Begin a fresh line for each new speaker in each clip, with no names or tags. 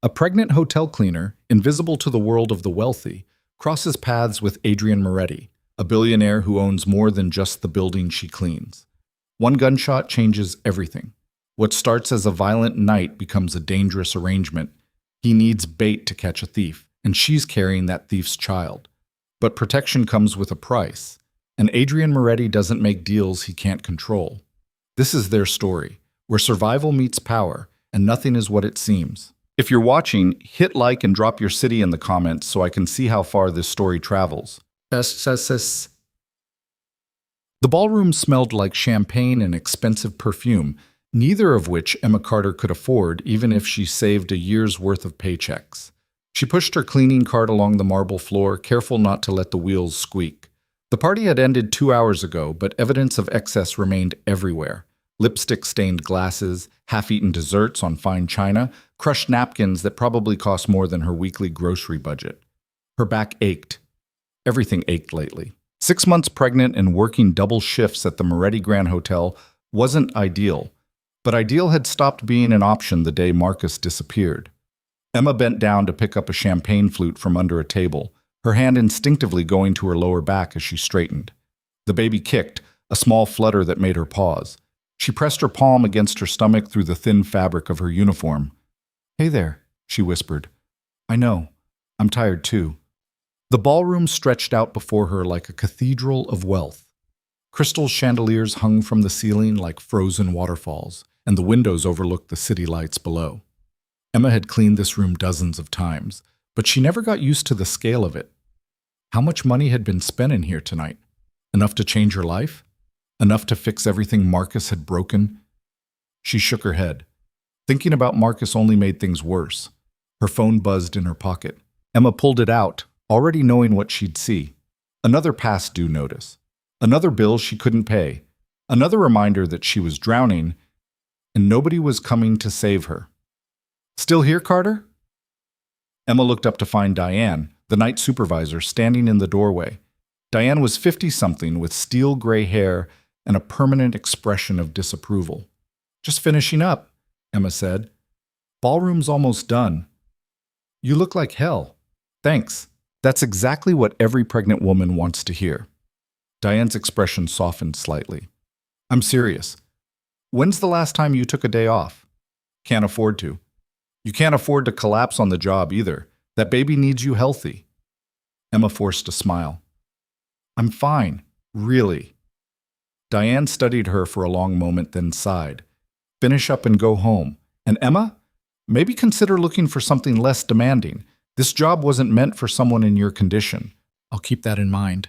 A pregnant hotel cleaner, invisible to the world of the wealthy, crosses paths with Adrian Moretti, a billionaire who owns more than just the building she cleans. One gunshot changes everything. What starts as a violent night becomes a dangerous arrangement. He needs bait to catch a thief, and she's carrying that thief's child. But protection comes with a price, and Adrian Moretti doesn't make deals he can't control. This is their story, where survival meets power, and nothing is what it seems. If you're watching, hit like and drop your city in the comments so I can see how far this story travels. The ballroom smelled like champagne and expensive perfume, neither of which Emma Carter could afford even if she saved a year's worth of paychecks. She pushed her cleaning cart along the marble floor, careful not to let the wheels squeak. The party had ended 2 hours ago, but evidence of excess remained everywhere. Lipstick-stained glasses, half-eaten desserts on fine china, crushed napkins that probably cost more than her weekly grocery budget. Her back ached. Everything ached lately. 6 months pregnant and working double shifts at the Moretti Grand Hotel wasn't ideal, but ideal had stopped being an option the day Marcus disappeared. Emma bent down to pick up a champagne flute from under a table, her hand instinctively going to her lower back as she straightened. The baby kicked, a small flutter that made her pause. She pressed her palm against her stomach through the thin fabric of her uniform. "Hey there," she whispered. "I know. I'm tired too." The ballroom stretched out before her like a cathedral of wealth. Crystal chandeliers hung from the ceiling like frozen waterfalls, and the windows overlooked the city lights below. Emma had cleaned this room dozens of times, but she never got used to the scale of it. How much money had been spent in here tonight? Enough to change her life? Enough to fix everything Marcus had broken? She shook her head. Thinking about Marcus only made things worse. Her phone buzzed in her pocket. Emma pulled it out, already knowing what she'd see. Another past due notice. Another bill she couldn't pay. Another reminder that she was drowning, and nobody was coming to save her. "Still here, Carter?" Emma looked up to find Diane, the night supervisor, standing in the doorway. Diane was 50-something with steel gray hair and a permanent expression of disapproval. "Just finishing up," Emma said. "Ballroom's almost done." "You look like hell." "Thanks. That's exactly what every pregnant woman wants to hear." Diane's expression softened slightly. "I'm serious. When's the last time you took a day off?" "Can't afford to." "You can't afford to collapse on the job either. That baby needs you healthy." Emma forced a smile. "I'm fine. Really." Diane studied her for a long moment, then sighed. "Finish up and go home. And Emma, maybe consider looking for something less demanding. This job wasn't meant for someone in your condition." "I'll keep that in mind."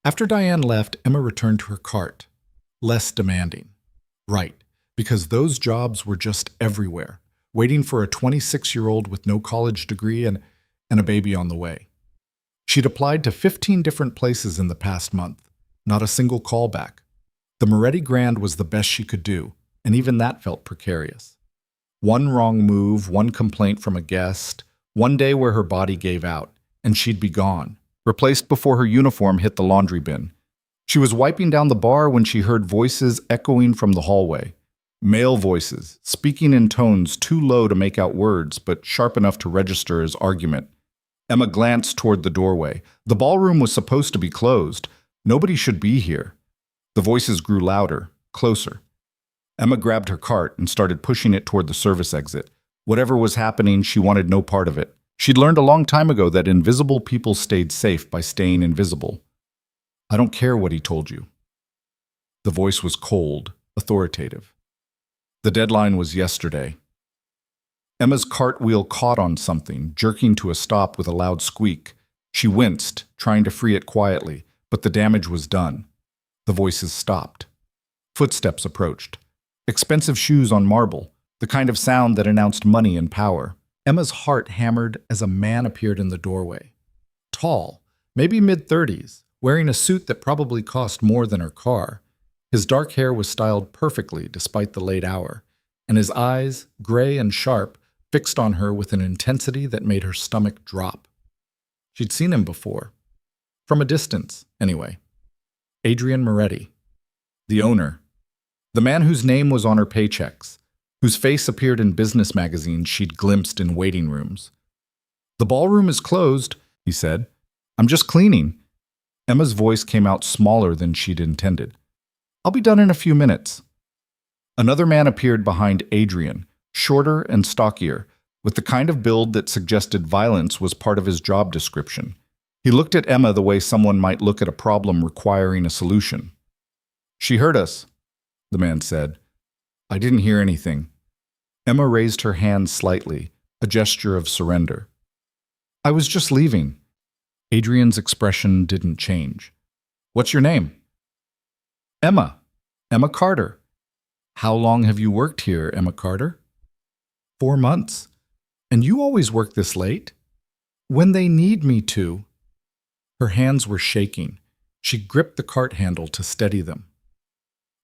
After Diane left, Emma returned to her cart. Less demanding. Right, because those jobs were just everywhere, waiting for a 26-year-old with no college degree and a baby on the way. She'd applied to 15 different places in the past month. Not a single callback. The Moretti Grand was the best she could do, and even that felt precarious. One wrong move, one complaint from a guest, one day where her body gave out, and she'd be gone, replaced before her uniform hit the laundry bin. She was wiping down the bar when she heard voices echoing from the hallway. Male voices, speaking in tones too low to make out words, but sharp enough to register as argument. Emma glanced toward the doorway. The ballroom was supposed to be closed. Nobody should be here. The voices grew louder, closer. Emma grabbed her cart and started pushing it toward the service exit. Whatever was happening, she wanted no part of it. She'd learned a long time ago that invisible people stayed safe by staying invisible. "I don't care what he told you." The voice was cold, authoritative. The deadline was yesterday. Emma's cartwheel caught on something, jerking to a stop with a loud squeak. She winced, trying to free it quietly, but the damage was done. The voices stopped. Footsteps approached. Expensive shoes on marble, the kind of sound that announced money and power. Emma's heart hammered as a man appeared in the doorway. Tall, maybe mid-30s, wearing a suit that probably cost more than her car. His dark hair was styled perfectly despite the late hour, and his eyes, gray and sharp, fixed on her with an intensity that made her stomach drop. She'd seen him before. From a distance, anyway. Adrian Moretti. The owner. The man whose name was on her paychecks. whose face appeared in business magazines she'd glimpsed in waiting rooms. "The ballroom is closed," he said. "I'm just cleaning." Emma's voice came out smaller than she'd intended. "I'll be done in a few minutes." Another man appeared behind Adrian, shorter and stockier, with the kind of build that suggested violence was part of his job description. He looked at Emma the way someone might look at a problem requiring a solution. "She heard us," the man said. "I didn't hear anything." Emma raised her hand slightly, a gesture of surrender. "I was just leaving." Adrian's expression didn't change. "What's your name?" "Emma. Emma Carter." "How long have you worked here, Emma Carter?" 4 months. "And you always work this late?" "When they need me to." Her hands were shaking. She gripped the cart handle to steady them.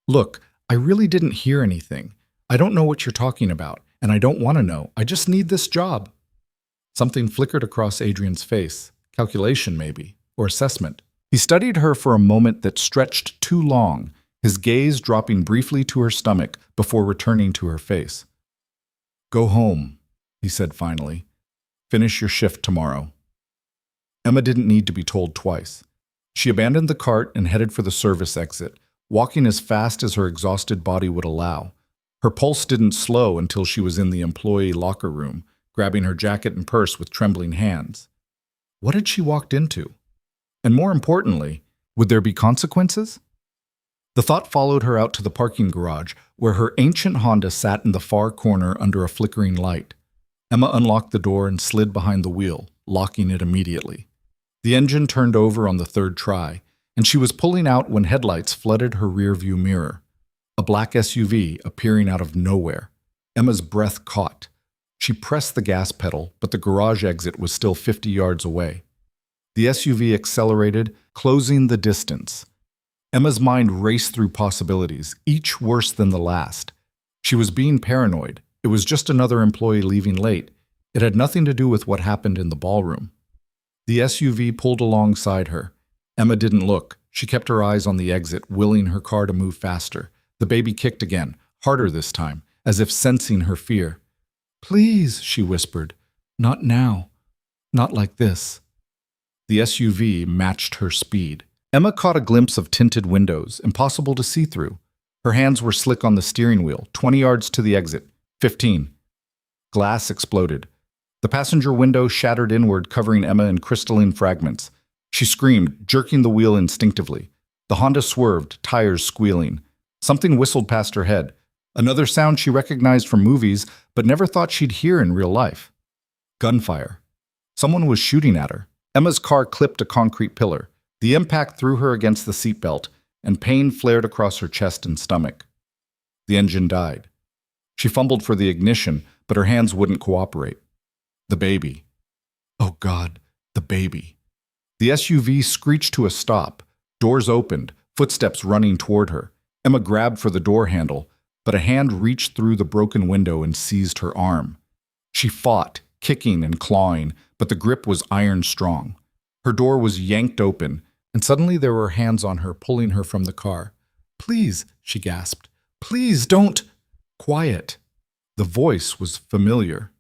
"Look, I really didn't hear anything. I don't know what you're talking about, and I don't want to know. I just need this job." Something flickered across Adrian's face. Calculation, maybe, or assessment. He studied her for a moment that stretched too long, his gaze dropping briefly to her stomach before returning to her face. "Go home," he said finally. "Finish your shift tomorrow." Emma didn't need to be told twice. She abandoned the cart and headed for the service exit, walking as fast as her exhausted body would allow. Her pulse didn't slow until she was in the employee locker room, grabbing her jacket and purse with trembling hands. What had she walked into? And more importantly, would there be consequences? The thought followed her out to the parking garage, where her ancient Honda sat in the far corner under a flickering light. Emma unlocked the door and slid behind the wheel, locking it immediately. The engine turned over on the third try, and she was pulling out when headlights flooded her rearview mirror. A black SUV appearing out of nowhere. Emma's breath caught. She pressed the gas pedal, but the garage exit was still 50 yards away. The SUV accelerated, closing the distance. Emma's mind raced through possibilities, each worse than the last. She was being paranoid. It was just another employee leaving late. It had nothing to do with what happened in the ballroom. The SUV pulled alongside her. Emma didn't look. She kept her eyes on the exit, willing her car to move faster. The baby kicked again, harder this time, as if sensing her fear. "Please," she whispered. "Not now. Not like this." The SUV matched her speed. Emma caught a glimpse of tinted windows, impossible to see through. Her hands were slick on the steering wheel, 20 yards to the exit. 15. Glass exploded. The passenger window shattered inward, covering Emma in crystalline fragments. She screamed, jerking the wheel instinctively. The Honda swerved, tires squealing. Something whistled past her head. Another sound she recognized from movies, but never thought she'd hear in real life. Gunfire. Someone was shooting at her. Emma's car clipped a concrete pillar. The impact threw her against the seatbelt, and pain flared across her chest and stomach. The engine died. She fumbled for the ignition, but her hands wouldn't cooperate. The baby. Oh God, the baby. The SUV screeched to a stop. Doors opened, footsteps running toward her. Emma grabbed for the door handle, but a hand reached through the broken window and seized her arm. She fought, kicking and clawing, but the grip was iron strong. Her door was yanked open, and suddenly there were hands on her, pulling her from the car. "Please," she gasped. "Please don't." Quiet. The voice was familiar.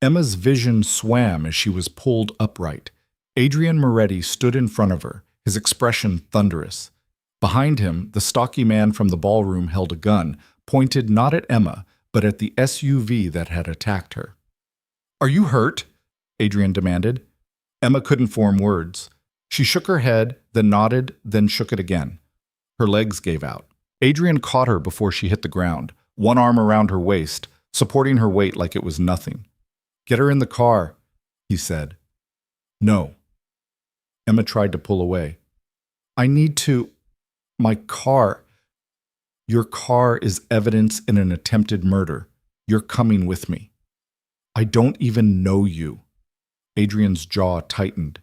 Emma's vision swam as she was pulled upright. Adrian Moretti stood in front of her, his expression thunderous. Behind him, the stocky man from the ballroom held a gun, pointed not at Emma, but at the SUV that had attacked her. "Are you hurt?" Adrian demanded. Emma couldn't form words. She shook her head, then nodded, then shook it again. Her legs gave out. Adrian caught her before she hit the ground, one arm around her waist, supporting her weight like it was nothing. "Get her in the car," he said. "No." Emma tried to pull away. "I need to... my car." "Your car is evidence in an attempted murder. You're coming with me." "I don't even know you." Adrian's jaw tightened.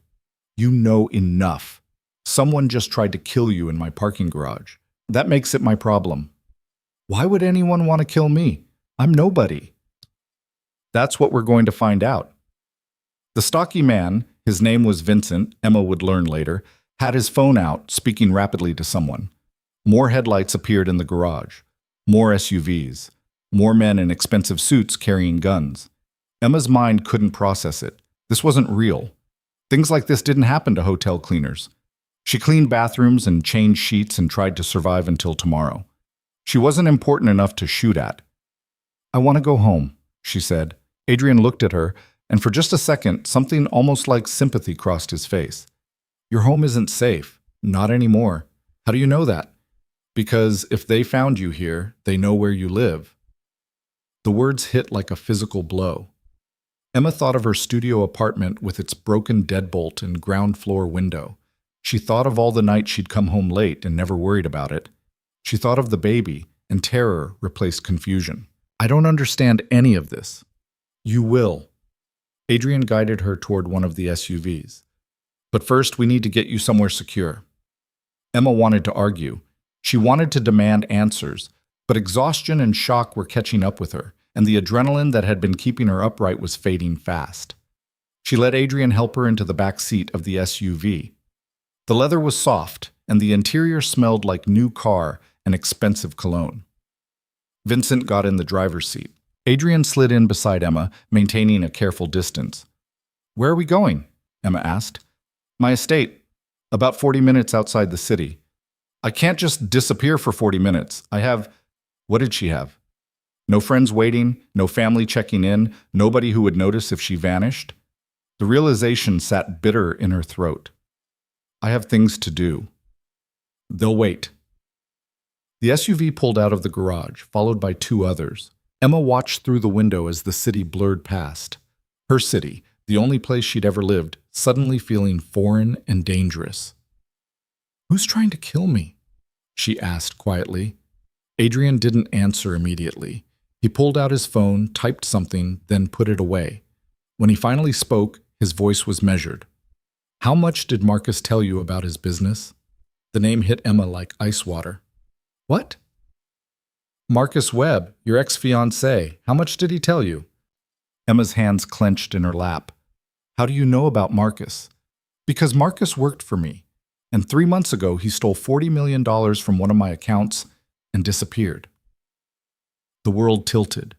"You know enough. Someone just tried to kill you in my parking garage. That makes it my problem." "Why would anyone want to kill me? I'm nobody." "That's what we're going to find out." The stocky man, his name was Vincent, Emma would learn later, had his phone out, speaking rapidly to someone. More headlights appeared in the garage. More SUVs. More men in expensive suits carrying guns. Emma's mind couldn't process it. This wasn't real. Things like this didn't happen to hotel cleaners. She cleaned bathrooms and changed sheets and tried to survive until tomorrow. She wasn't important enough to shoot at. "I want to go home," she said. Adrian looked at her, and for just a second, something almost like sympathy crossed his face. "Your home isn't safe. Not anymore." "How do you know that?" "Because if they found you here, they know where you live." The words hit like a physical blow. Emma thought of her studio apartment with its broken deadbolt and ground floor window. She thought of all the nights she'd come home late and never worried about it. She thought of the baby, and terror replaced confusion. "I don't understand any of this." "You will." Adrian guided her toward one of the SUVs. "But first, we need to get you somewhere secure." Emma wanted to argue. She wanted to demand answers, but exhaustion and shock were catching up with her, and the adrenaline that had been keeping her upright was fading fast. She let Adrian help her into the back seat of the SUV. The leather was soft, and the interior smelled like new car and expensive cologne. Vincent got in the driver's seat. Adrian slid in beside Emma, maintaining a careful distance. "Where are we going?" Emma asked. "My estate. About 40 minutes outside the city." "I can't just disappear for 40 minutes. I have—" What did she have? No friends waiting, no family checking in, nobody who would notice if she vanished? The realization sat bitter in her throat. "I have things to do." "They'll wait." The SUV pulled out of the garage, followed by two others. Emma watched through the window as the city blurred past. Her city, the only place she'd ever lived, suddenly feeling foreign and dangerous. "Who's trying to kill me?" she asked quietly. Adrian didn't answer immediately. He pulled out his phone, typed something, then put it away. When he finally spoke, his voice was measured. "How much did Marcus tell you about his business?" The name hit Emma like ice water. "What?" "Marcus Webb, your ex-fiancé. How much did he tell you?" Emma's hands clenched in her lap. "How do you know about Marcus?" "Because Marcus worked for me, and 3 months ago he stole $40 million from one of my accounts and disappeared." The world tilted.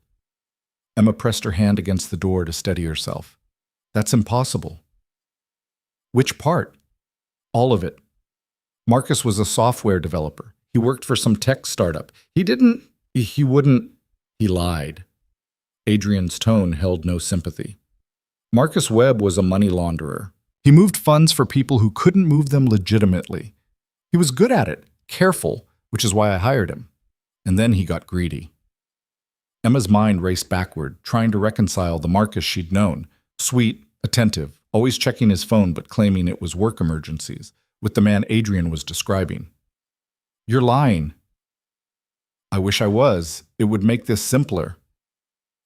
Emma pressed her hand against the door to steady herself. "That's impossible." "Which part?" "All of it. Marcus was a software developer. He worked for some tech startup. He wouldn't. He lied." Adrian's tone held no sympathy. "Marcus Webb was a money launderer. He moved funds for people who couldn't move them legitimately. He was good at it, careful, which is why I hired him. And then he got greedy." Emma's mind raced backward, trying to reconcile the Marcus she'd known, sweet, attentive, always checking his phone but claiming it was work emergencies, with the man Adrian was describing. "You're lying." "I wish I was. It would make this simpler."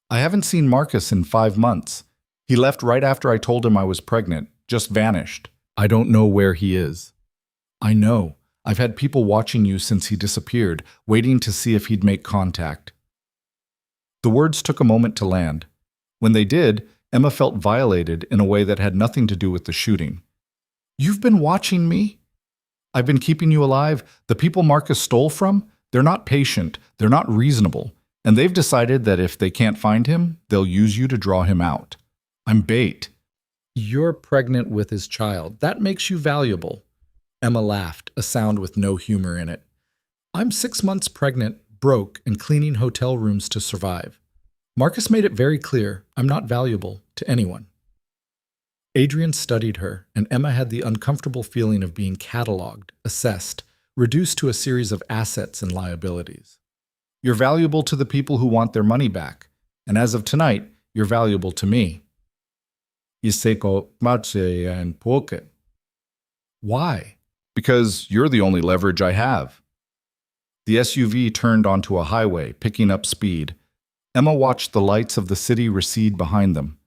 "I haven't seen Marcus in 5 months. He left right after I told him I was pregnant, just vanished. I don't know where he is." "I know. I've had people watching you since he disappeared, waiting to see if he'd make contact." The words took a moment to land. When they did, Emma felt violated in a way that had nothing to do with the shooting. "You've been watching me? I've been keeping you alive. The people Marcus stole from, they're not patient, they're not reasonable, and they've decided that if they can't find him, they'll use you to draw him out. I'm bait." "You're pregnant with his child. That makes you valuable." Emma laughed, a sound with no humor in it. "I'm 6 months pregnant, broke, and cleaning hotel rooms to survive. Marcus made it very clear I'm not valuable to anyone." Adrian studied her, and Emma had the uncomfortable feeling of being cataloged, assessed, reduced to a series of assets and liabilities. "You're valuable to the people who want their money back, and as of tonight, you're valuable to me." "Why?" "Because you're the only leverage I have." The SUV turned onto a highway, picking up speed. Emma watched the lights of the city recede behind them.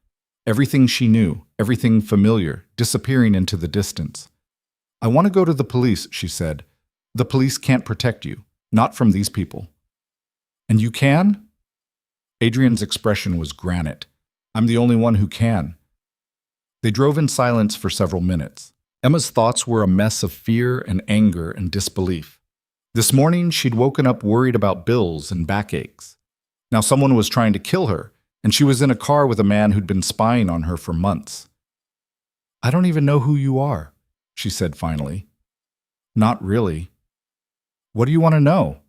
Everything she knew, everything familiar, disappearing into the distance. "I want to go to the police," she said. "The police can't protect you, not from these people." "And you can?" Adrian's expression was granite. "I'm the only one who can." They drove in silence for several minutes. Emma's thoughts were a mess of fear and anger and disbelief. This morning, she'd woken up worried about bills and backaches. Now someone was trying to kill her, and she was in a car with a man who'd been spying on her for months. "I don't even know who you are," she said finally. "Not really." "What do you want to know?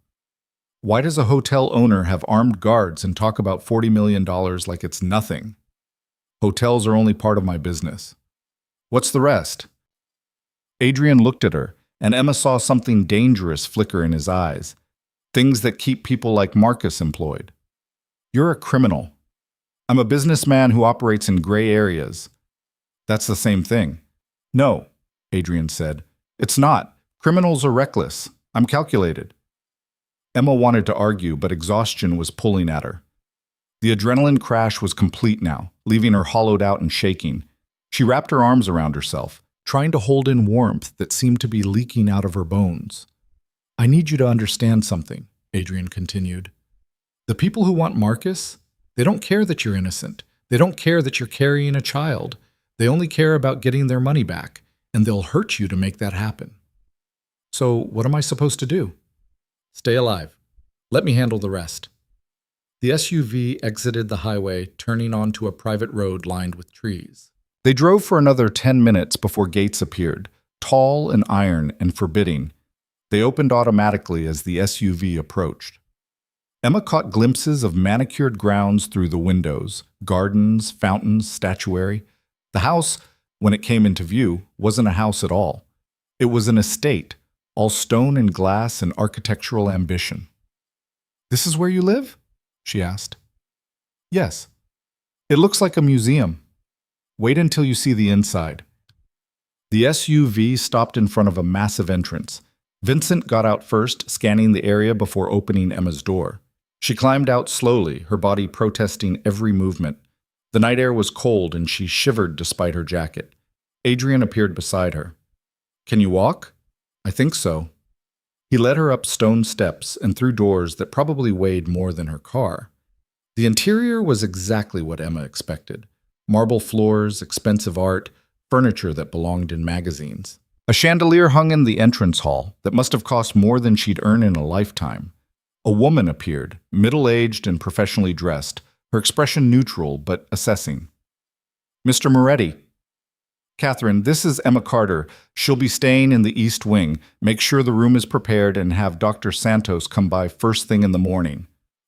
Why does a hotel owner have armed guards and talk about $40 million like it's nothing? Hotels are only part of my business. What's the rest?" Adrian looked at her, and Emma saw something dangerous flicker in his eyes. Things that keep people like Marcus employed. "You're a criminal. I'm a businessman who operates in gray areas." "That's the same thing." "No," Adrian said. "It's not. Criminals are reckless. I'm calculated." Emma wanted to argue, but exhaustion was pulling at her. The adrenaline crash was complete now, leaving her hollowed out and shaking. She wrapped her arms around herself, trying to hold in warmth that seemed to be leaking out of her bones. "I need you to understand something," Adrian continued. "The people who want Marcus, they don't care that you're innocent. They don't care that you're carrying a child. They only care about getting their money back, and they'll hurt you to make that happen. So what am I supposed to do?" "Stay alive. Let me handle the rest." The SUV exited the highway, turning onto a private road lined with trees. They drove for another 10 minutes before gates appeared, tall and iron and forbidding. They opened automatically as the SUV approached. Emma caught glimpses of manicured grounds through the windows, gardens, fountains, statuary. The house, when it came into view, wasn't a house at all. It was an estate, all stone and glass and architectural ambition. "This is where you live?" she asked. "Yes. It looks like a museum. Wait until you see the inside." The SUV stopped in front of a massive entrance. Vincent got out first, scanning the area before opening Emma's door. She climbed out slowly, her body protesting every movement. The night air was cold and she shivered despite her jacket. Adrian appeared beside her. "Can you walk?" "I think so." He led her up stone steps and through doors that probably weighed more than her car. The interior was exactly what Emma expected. Marble floors, expensive art, furniture that belonged in magazines. A chandelier hung in the entrance hall that must have cost more than she'd earn in a lifetime. A woman appeared, middle-aged and professionally dressed, her expression neutral but assessing. "Mr. Moretti." "Catherine, this is Emma Carter. She'll be staying in the East Wing. Make sure the room is prepared and have Dr. Santos come by first thing in the morning."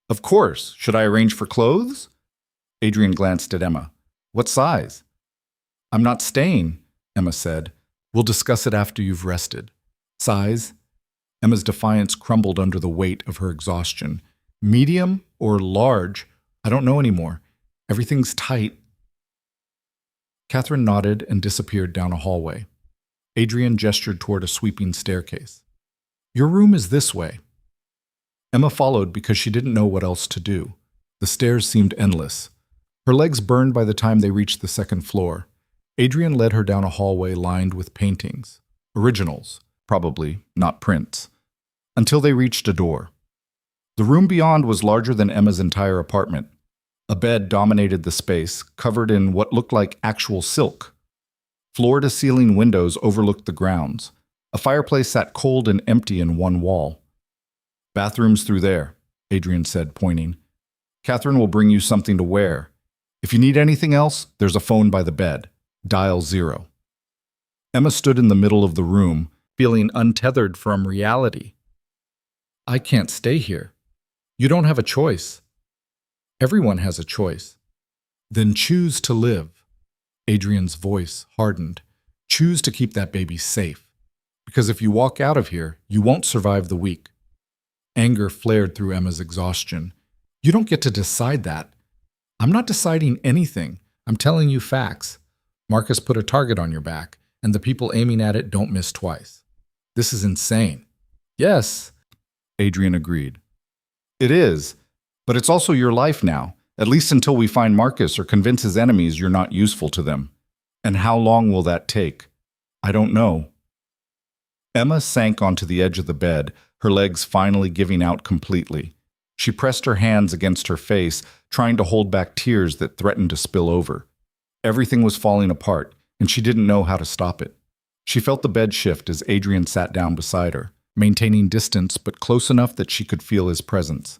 "Of course. Should I arrange for clothes?" Adrian glanced at Emma. "What size?" "I'm not staying," Emma said. "We'll discuss it after you've rested." "Size?" Emma's defiance crumbled under the weight of her exhaustion. "Medium or large? I don't know anymore. Everything's tight." Catherine nodded and disappeared down a hallway. Adrian gestured toward a sweeping staircase. "Your room is this way." Emma followed because she didn't know what else to do. The stairs seemed endless. Her legs burned by the time they reached the second floor. Adrian led her down a hallway lined with paintings. Originals, probably, not prints. Until they reached a door. The room beyond was larger than Emma's entire apartment. A bed dominated the space, covered in what looked like actual silk. Floor-to-ceiling windows overlooked the grounds. A fireplace sat cold and empty in one wall. "Bathroom's through there," Adrian said, pointing. "Catherine will bring you something to wear. If you need anything else, there's a phone by the bed. Dial 0. Emma stood in the middle of the room, feeling untethered from reality. "I can't stay here. You don't have a choice." "Everyone has a choice." "Then choose to live." Adrian's voice hardened. "Choose to keep that baby safe. Because if you walk out of here, you won't survive the week." Anger flared through Emma's exhaustion. "You don't get to decide that." "I'm not deciding anything. I'm telling you facts. Marcus put a target on your back, and the people aiming at it don't miss twice. This is insane." "Yes," Adrian agreed. "It is, but it's also your life now, at least until we find Marcus or convince his enemies you're not useful to them. And how long will that take? I don't know." Emma sank onto the edge of the bed, her legs finally giving out completely. She pressed her hands against her face, trying to hold back tears that threatened to spill over. Everything was falling apart, and she didn't know how to stop it. She felt the bed shift as Adrian sat down beside her, maintaining distance but close enough that she could feel his presence.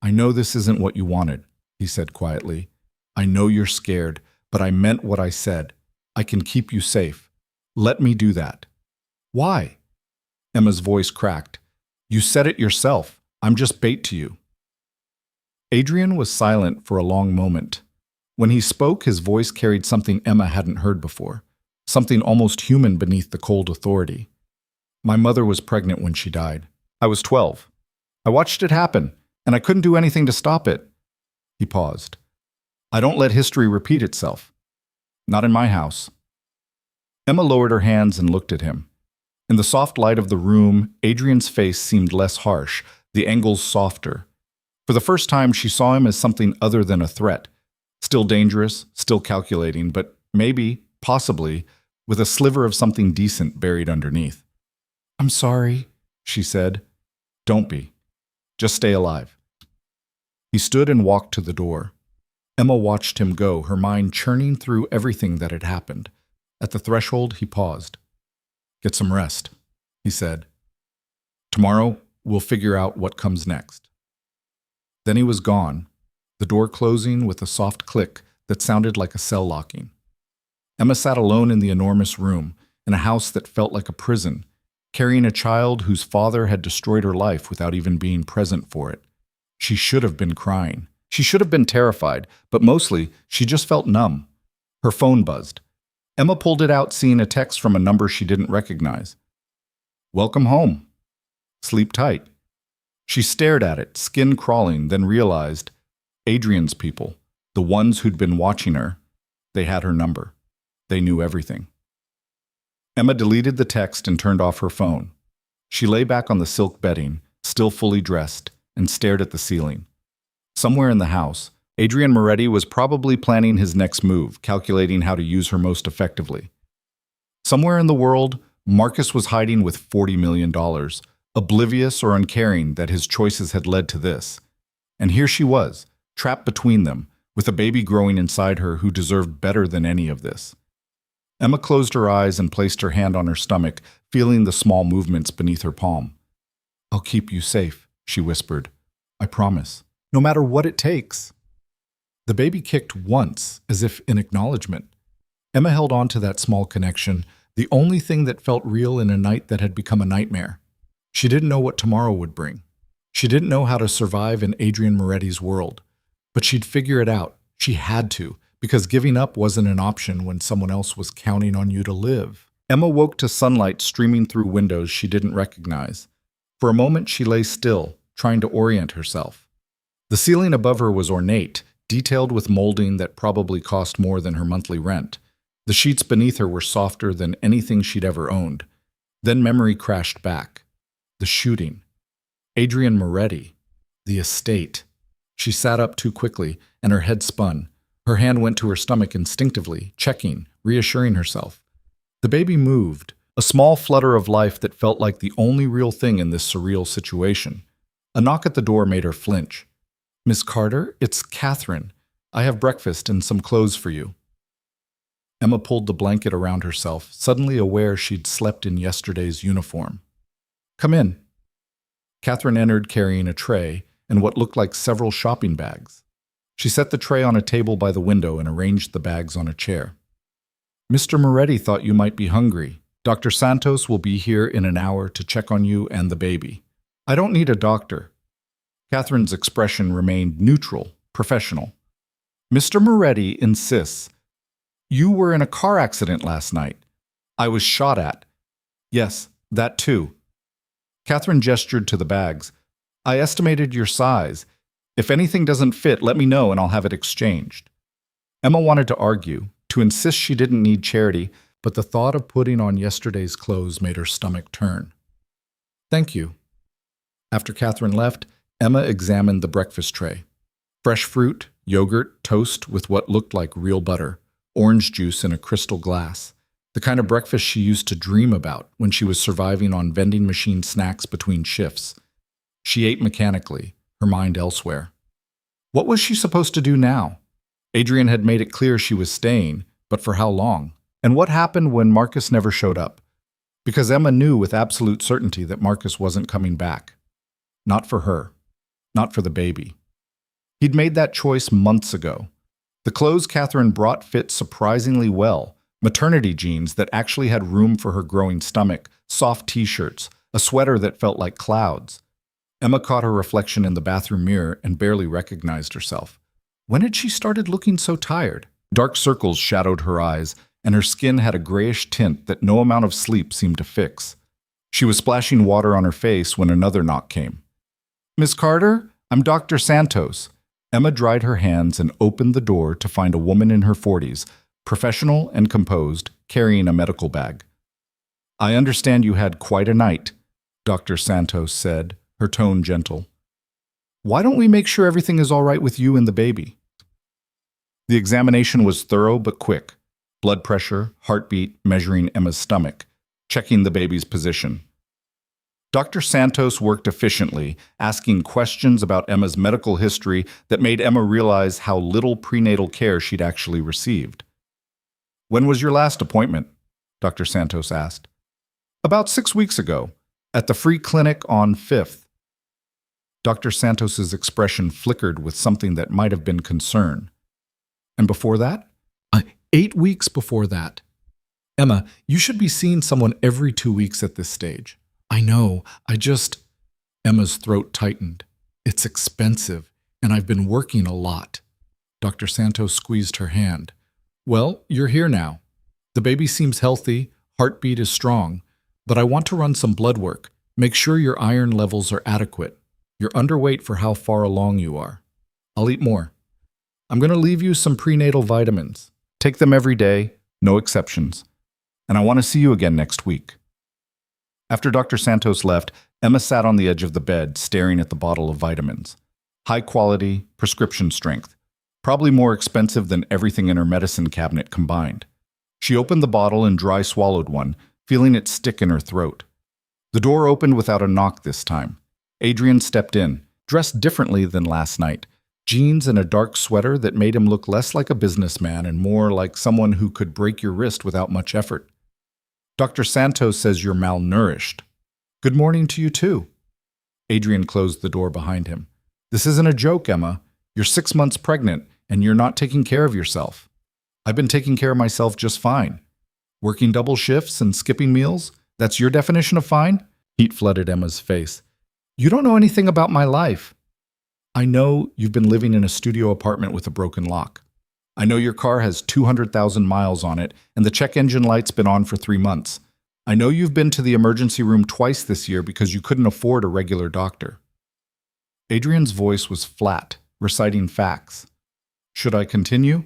I know this isn't what you wanted, he said quietly. I know you're scared, but I meant what I said. I can keep you safe. Let me do that. Why? Emma's voice cracked. You said it yourself. I'm just bait to you. Adrian was silent for a long moment. When he spoke, his voice carried something Emma hadn't heard before, something almost human beneath the cold authority. My mother was pregnant when she died. I was 12. I watched it happen, and I couldn't do anything to stop it. He paused. I don't let history repeat itself. Not in my house. Emma lowered her hands and looked at him. In the soft light of the room, Adrian's face seemed less harsh, the angles softer. For the first time, she saw him as something other than a threat. Still dangerous, still calculating, but maybe, possibly, with a sliver of something decent buried underneath. I'm sorry, she said. Don't be. Just stay alive. He stood and walked to the door. Emma watched him go, her mind churning through everything that had happened. At the threshold, he paused. Get some rest, he said. Tomorrow, we'll figure out what comes next. Then he was gone, the door closing with a soft click that sounded like a cell locking. Emma sat alone in the enormous room, in a house that felt like a prison, carrying a child whose father had destroyed her life without even being present for it. She should have been crying. She should have been terrified, but mostly, she just felt numb. Her phone buzzed. Emma pulled it out, seeing a text from a number she didn't recognize. Welcome home. Sleep tight. She stared at it, skin crawling, then realized Adrian's people, the ones who'd been watching her, they had her number. They knew everything. Emma deleted the text and turned off her phone. She lay back on the silk bedding, still fully dressed, and stared at the ceiling. Somewhere in the house, Adrian Moretti was probably planning his next move, calculating how to use her most effectively. Somewhere in the world, Marcus was hiding with $40 million, oblivious or uncaring that his choices had led to this. And here she was, trapped between them, with a baby growing inside her who deserved better than any of this. Emma closed her eyes and placed her hand on her stomach, feeling the small movements beneath her palm. I'll keep you safe, she whispered. I promise. No matter what it takes. The baby kicked once, as if in acknowledgement. Emma held on to that small connection, the only thing that felt real in a night that had become a nightmare. She didn't know what tomorrow would bring. She didn't know how to survive in Adrian Moretti's world. But she'd figure it out. She had to, because giving up wasn't an option when someone else was counting on you to live. Emma woke to sunlight streaming through windows she didn't recognize. For a moment, she lay still, trying to orient herself. The ceiling above her was ornate, detailed with molding that probably cost more than her monthly rent. The sheets beneath her were softer than anything she'd ever owned. Then memory crashed back. The shooting. Adrian Moretti. The estate. She sat up too quickly, and her head spun. Her hand went to her stomach instinctively, checking, reassuring herself. The baby moved, a small flutter of life that felt like the only real thing in this surreal situation. A knock at the door made her flinch. Miss Carter, it's Catherine. I have breakfast and some clothes for you. Emma pulled the blanket around herself, suddenly aware she'd slept in yesterday's uniform. Come in. Catherine entered carrying a tray and what looked like several shopping bags. She set the tray on a table by the window and arranged the bags on a chair. Mr. Moretti thought you might be hungry. Dr. Santos will be here in an hour to check on you and the baby. I don't need a doctor. Catherine's expression remained neutral, professional. Mr. Moretti insists. You were in a car accident last night. I was shot at. Yes, that too. Catherine gestured to the bags. I estimated your size. If anything doesn't fit, let me know and I'll have it exchanged. Emma wanted to argue, to insist she didn't need charity, but the thought of putting on yesterday's clothes made her stomach turn. Thank you. After Catherine left, Emma examined the breakfast tray. Fresh fruit, yogurt, toast with what looked like real butter, orange juice in a crystal glass. The kind of breakfast she used to dream about when she was surviving on vending machine snacks between shifts. She ate mechanically, her mind elsewhere. What was she supposed to do now? Adrian had made it clear she was staying, but for how long? And what happened when Marcus never showed up? Because Emma knew with absolute certainty that Marcus wasn't coming back. Not for her. Not for the baby. He'd made that choice months ago. The clothes Catherine brought fit surprisingly well. Maternity jeans that actually had room for her growing stomach, soft t-shirts, a sweater that felt like clouds. Emma caught her reflection in the bathroom mirror and barely recognized herself. When had she started looking so tired? Dark circles shadowed her eyes, and her skin had a grayish tint that no amount of sleep seemed to fix. She was splashing water on her face when another knock came. "Miss Carter, I'm Dr. Santos." Emma dried her hands and opened the door to find a woman in her 40s, professional and composed, carrying a medical bag. "I understand you had quite a night," Dr. Santos said, her tone gentle. "Why don't we make sure everything is all right with you and the baby?" The examination was thorough but quick. Blood pressure, heartbeat, measuring Emma's stomach, checking the baby's position. Dr. Santos worked efficiently, asking questions about Emma's medical history that made Emma realize how little prenatal care she'd actually received. "When was your last appointment?" Dr. Santos asked. "About 6 weeks ago, at the free clinic on 5th. Dr. Santos's expression flickered with something that might have been concern. "And before that?" 8 weeks before that. "Emma, you should be seeing someone every 2 weeks at this stage." "I know, Emma's throat tightened. "It's expensive, and I've been working a lot." Dr. Santos squeezed her hand. "Well, you're here now. The baby seems healthy, heartbeat is strong, but I want to run some blood work. Make sure your iron levels are adequate. You're underweight for how far along you are. I'll eat more. I'm going to leave you some prenatal vitamins. Take them every day, no exceptions. And I want to see you again next week." After Dr. Santos left, Emma sat on the edge of the bed, staring at the bottle of vitamins. High quality, prescription strength. Probably more expensive than everything in her medicine cabinet combined. She opened the bottle and dry swallowed one, feeling it stick in her throat. The door opened without a knock this time. Adrian stepped in, dressed differently than last night. Jeans and a dark sweater that made him look less like a businessman and more like someone who could break your wrist without much effort. "Dr. Santos says you're malnourished." "Good morning to you too." Adrian closed the door behind him. "This isn't a joke, Emma. You're 6 months pregnant, and you're not taking care of yourself. I've been taking care of myself just fine. Working double shifts and skipping meals? That's your definition of fine?" Heat flooded Emma's face. "You don't know anything about my life. I know you've been living in a studio apartment with a broken lock. I know your car has 200,000 miles on it, and the check engine light's been on for 3 months. I know you've been to the emergency room twice this year because you couldn't afford a regular doctor." Adrian's voice was flat, reciting facts. "Should I continue?"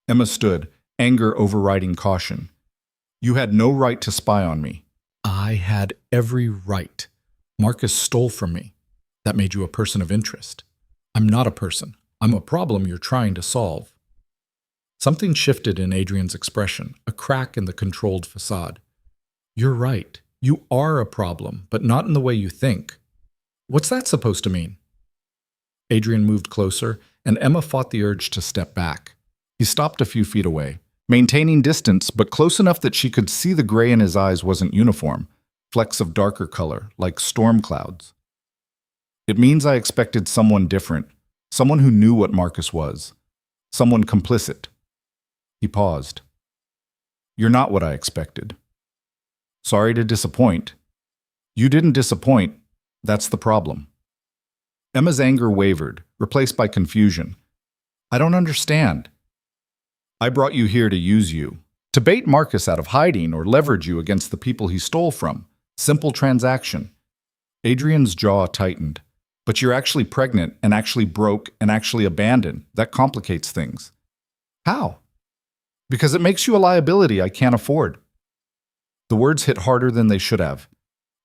Emma stood, anger overriding caution. "You had no right to spy on me." "I had every right. Marcus stole from me. That made you a person of interest. I'm not a person. I'm a problem you're trying to solve." Something shifted in Adrian's expression, a crack in the controlled facade. "You're right. You are a problem, but not in the way you think. What's that supposed to mean?" Adrian moved closer, and Emma fought the urge to step back. He stopped a few feet away, maintaining distance, but close enough that she could see the gray in his eyes wasn't uniform, flecks of darker color, like storm clouds. "It means I expected someone different, someone who knew what Marcus was, someone complicit." He paused. "You're not what I expected. Sorry to disappoint." "You didn't disappoint. That's the problem." Emma's anger wavered, replaced by confusion. "I don't understand." "I brought you here to use you, to bait Marcus out of hiding or leverage you against the people he stole from. Simple transaction." Adrian's jaw tightened. "But you're actually pregnant and actually broke and actually abandoned. That complicates things." "How?" "Because it makes you a liability I can't afford." The words hit harder than they should have.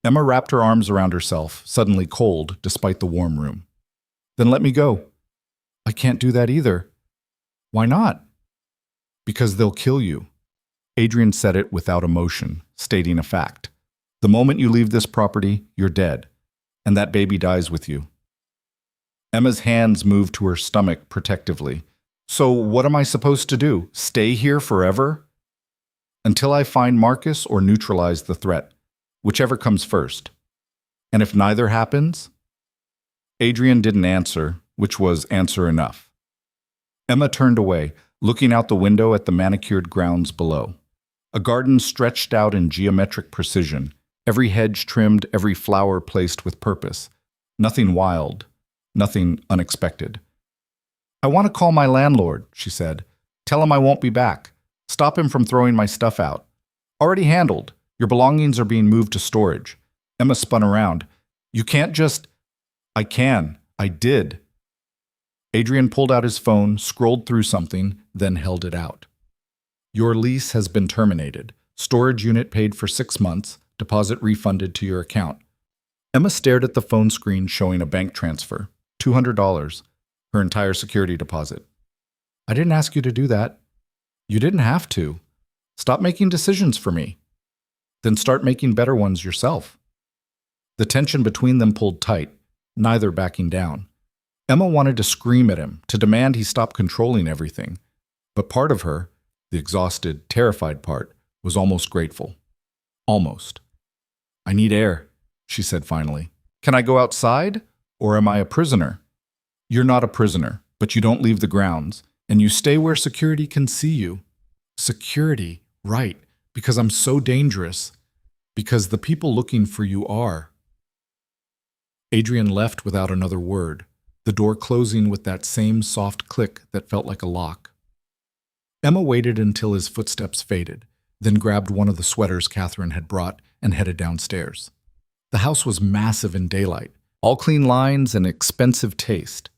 Emma wrapped her arms around herself, suddenly cold despite the warm room. "Then let me go." "I can't do that either." "Why not?" "Because they'll kill you." Adrian said it without emotion, stating a fact. "The moment you leave this property, you're dead, and that baby dies with you." Emma's hands moved to her stomach protectively. "So what am I supposed to do? Stay here forever?" "Until I find Marcus or neutralize the threat, whichever comes first." "And if neither happens?" Adrian didn't answer, which was answer enough. Emma turned away, looking out the window at the manicured grounds below. A garden stretched out in geometric precision, every hedge trimmed, every flower placed with purpose. Nothing wild, nothing unexpected. "I want to call my landlord," she said. "Tell him I won't be back. Stop him from throwing my stuff out. Already handled. Your belongings are being moved to storage." Emma spun around. "You can't just—" "I can. I did." Adrian pulled out his phone, scrolled through something, then held it out. "Your lease has been terminated. Storage unit paid for 6 months. Deposit refunded to your account." Emma stared at the phone screen showing a bank transfer. $200. Her entire security deposit. "I didn't ask you to do that." "You didn't have to. Stop making decisions for me. Then start making better ones yourself." The tension between them pulled tight, neither backing down. Emma wanted to scream at him, to demand he stop controlling everything. But part of her, the exhausted, terrified part, was almost grateful. Almost. "I need air," she said finally. "Can I go outside? Or am I a prisoner?" "You're not a prisoner, but you don't leave the grounds, and you stay where security can see you." "Security, right, because I'm so dangerous. Because the people looking for you are." Adrian left without another word, the door closing with that same soft click that felt like a lock. Emma waited until his footsteps faded, then grabbed one of the sweaters Catherine had brought and headed downstairs. The house was massive in daylight, all clean lines and expensive taste.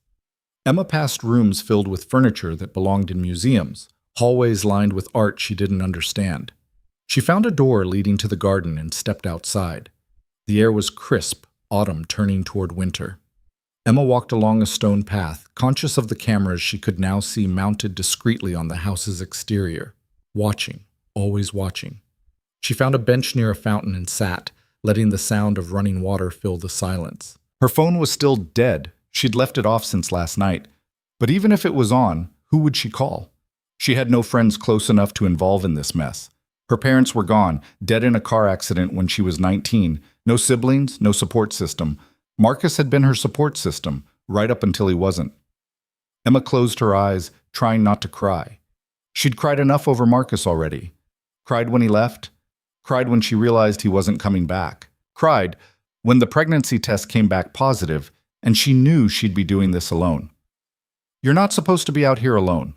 Emma passed rooms filled with furniture that belonged in museums, hallways lined with art she didn't understand. She found a door leading to the garden and stepped outside. The air was crisp, autumn turning toward winter. Emma walked along a stone path, conscious of the cameras she could now see mounted discreetly on the house's exterior. Watching, always watching. She found a bench near a fountain and sat, letting the sound of running water fill the silence. Her phone was still dead. She'd left it off since last night. But even if it was on, who would she call? She had no friends close enough to involve in this mess. Her parents were gone, dead in a car accident when she was 19. No siblings, no support system. Marcus had been her support system, right up until he wasn't. Emma closed her eyes, trying not to cry. She'd cried enough over Marcus already. Cried when he left. Cried when she realized he wasn't coming back. Cried when the pregnancy test came back positive, and she knew she'd be doing this alone. "You're not supposed to be out here alone."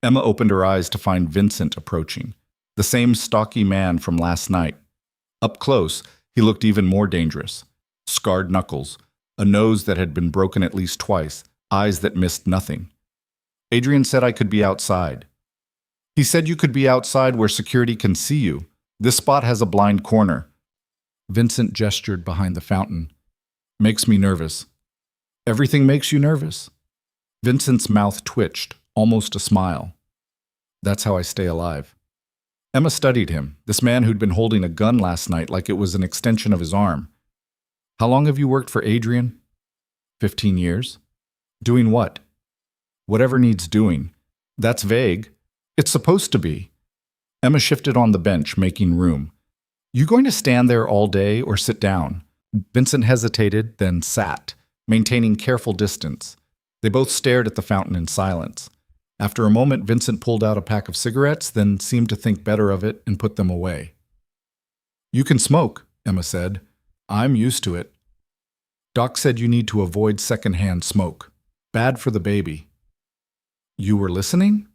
Emma opened her eyes to find Vincent approaching, the same stocky man from last night. Up close, he looked even more dangerous. Scarred knuckles, a nose that had been broken at least twice, eyes that missed nothing. "Adrian said I could be outside." "He said you could be outside where security can see you. This spot has a blind corner." Vincent gestured behind the fountain. "Makes me nervous." "Everything makes you nervous." Vincent's mouth twitched, almost a smile. "That's how I stay alive." Emma studied him, this man who'd been holding a gun last night like it was an extension of his arm. "How long have you worked for Adrian?" 15 years. "Doing what?" "Whatever needs doing." "That's vague." "It's supposed to be." Emma shifted on the bench, making room. "You going to stand there all day or sit down?" Vincent hesitated, then sat, maintaining careful distance. They both stared at the fountain in silence. After a moment, Vincent pulled out a pack of cigarettes, then seemed to think better of it and put them away. "You can smoke," Emma said. "I'm used to it." "Doc said you need to avoid secondhand smoke. Bad for the baby." "You were listening?"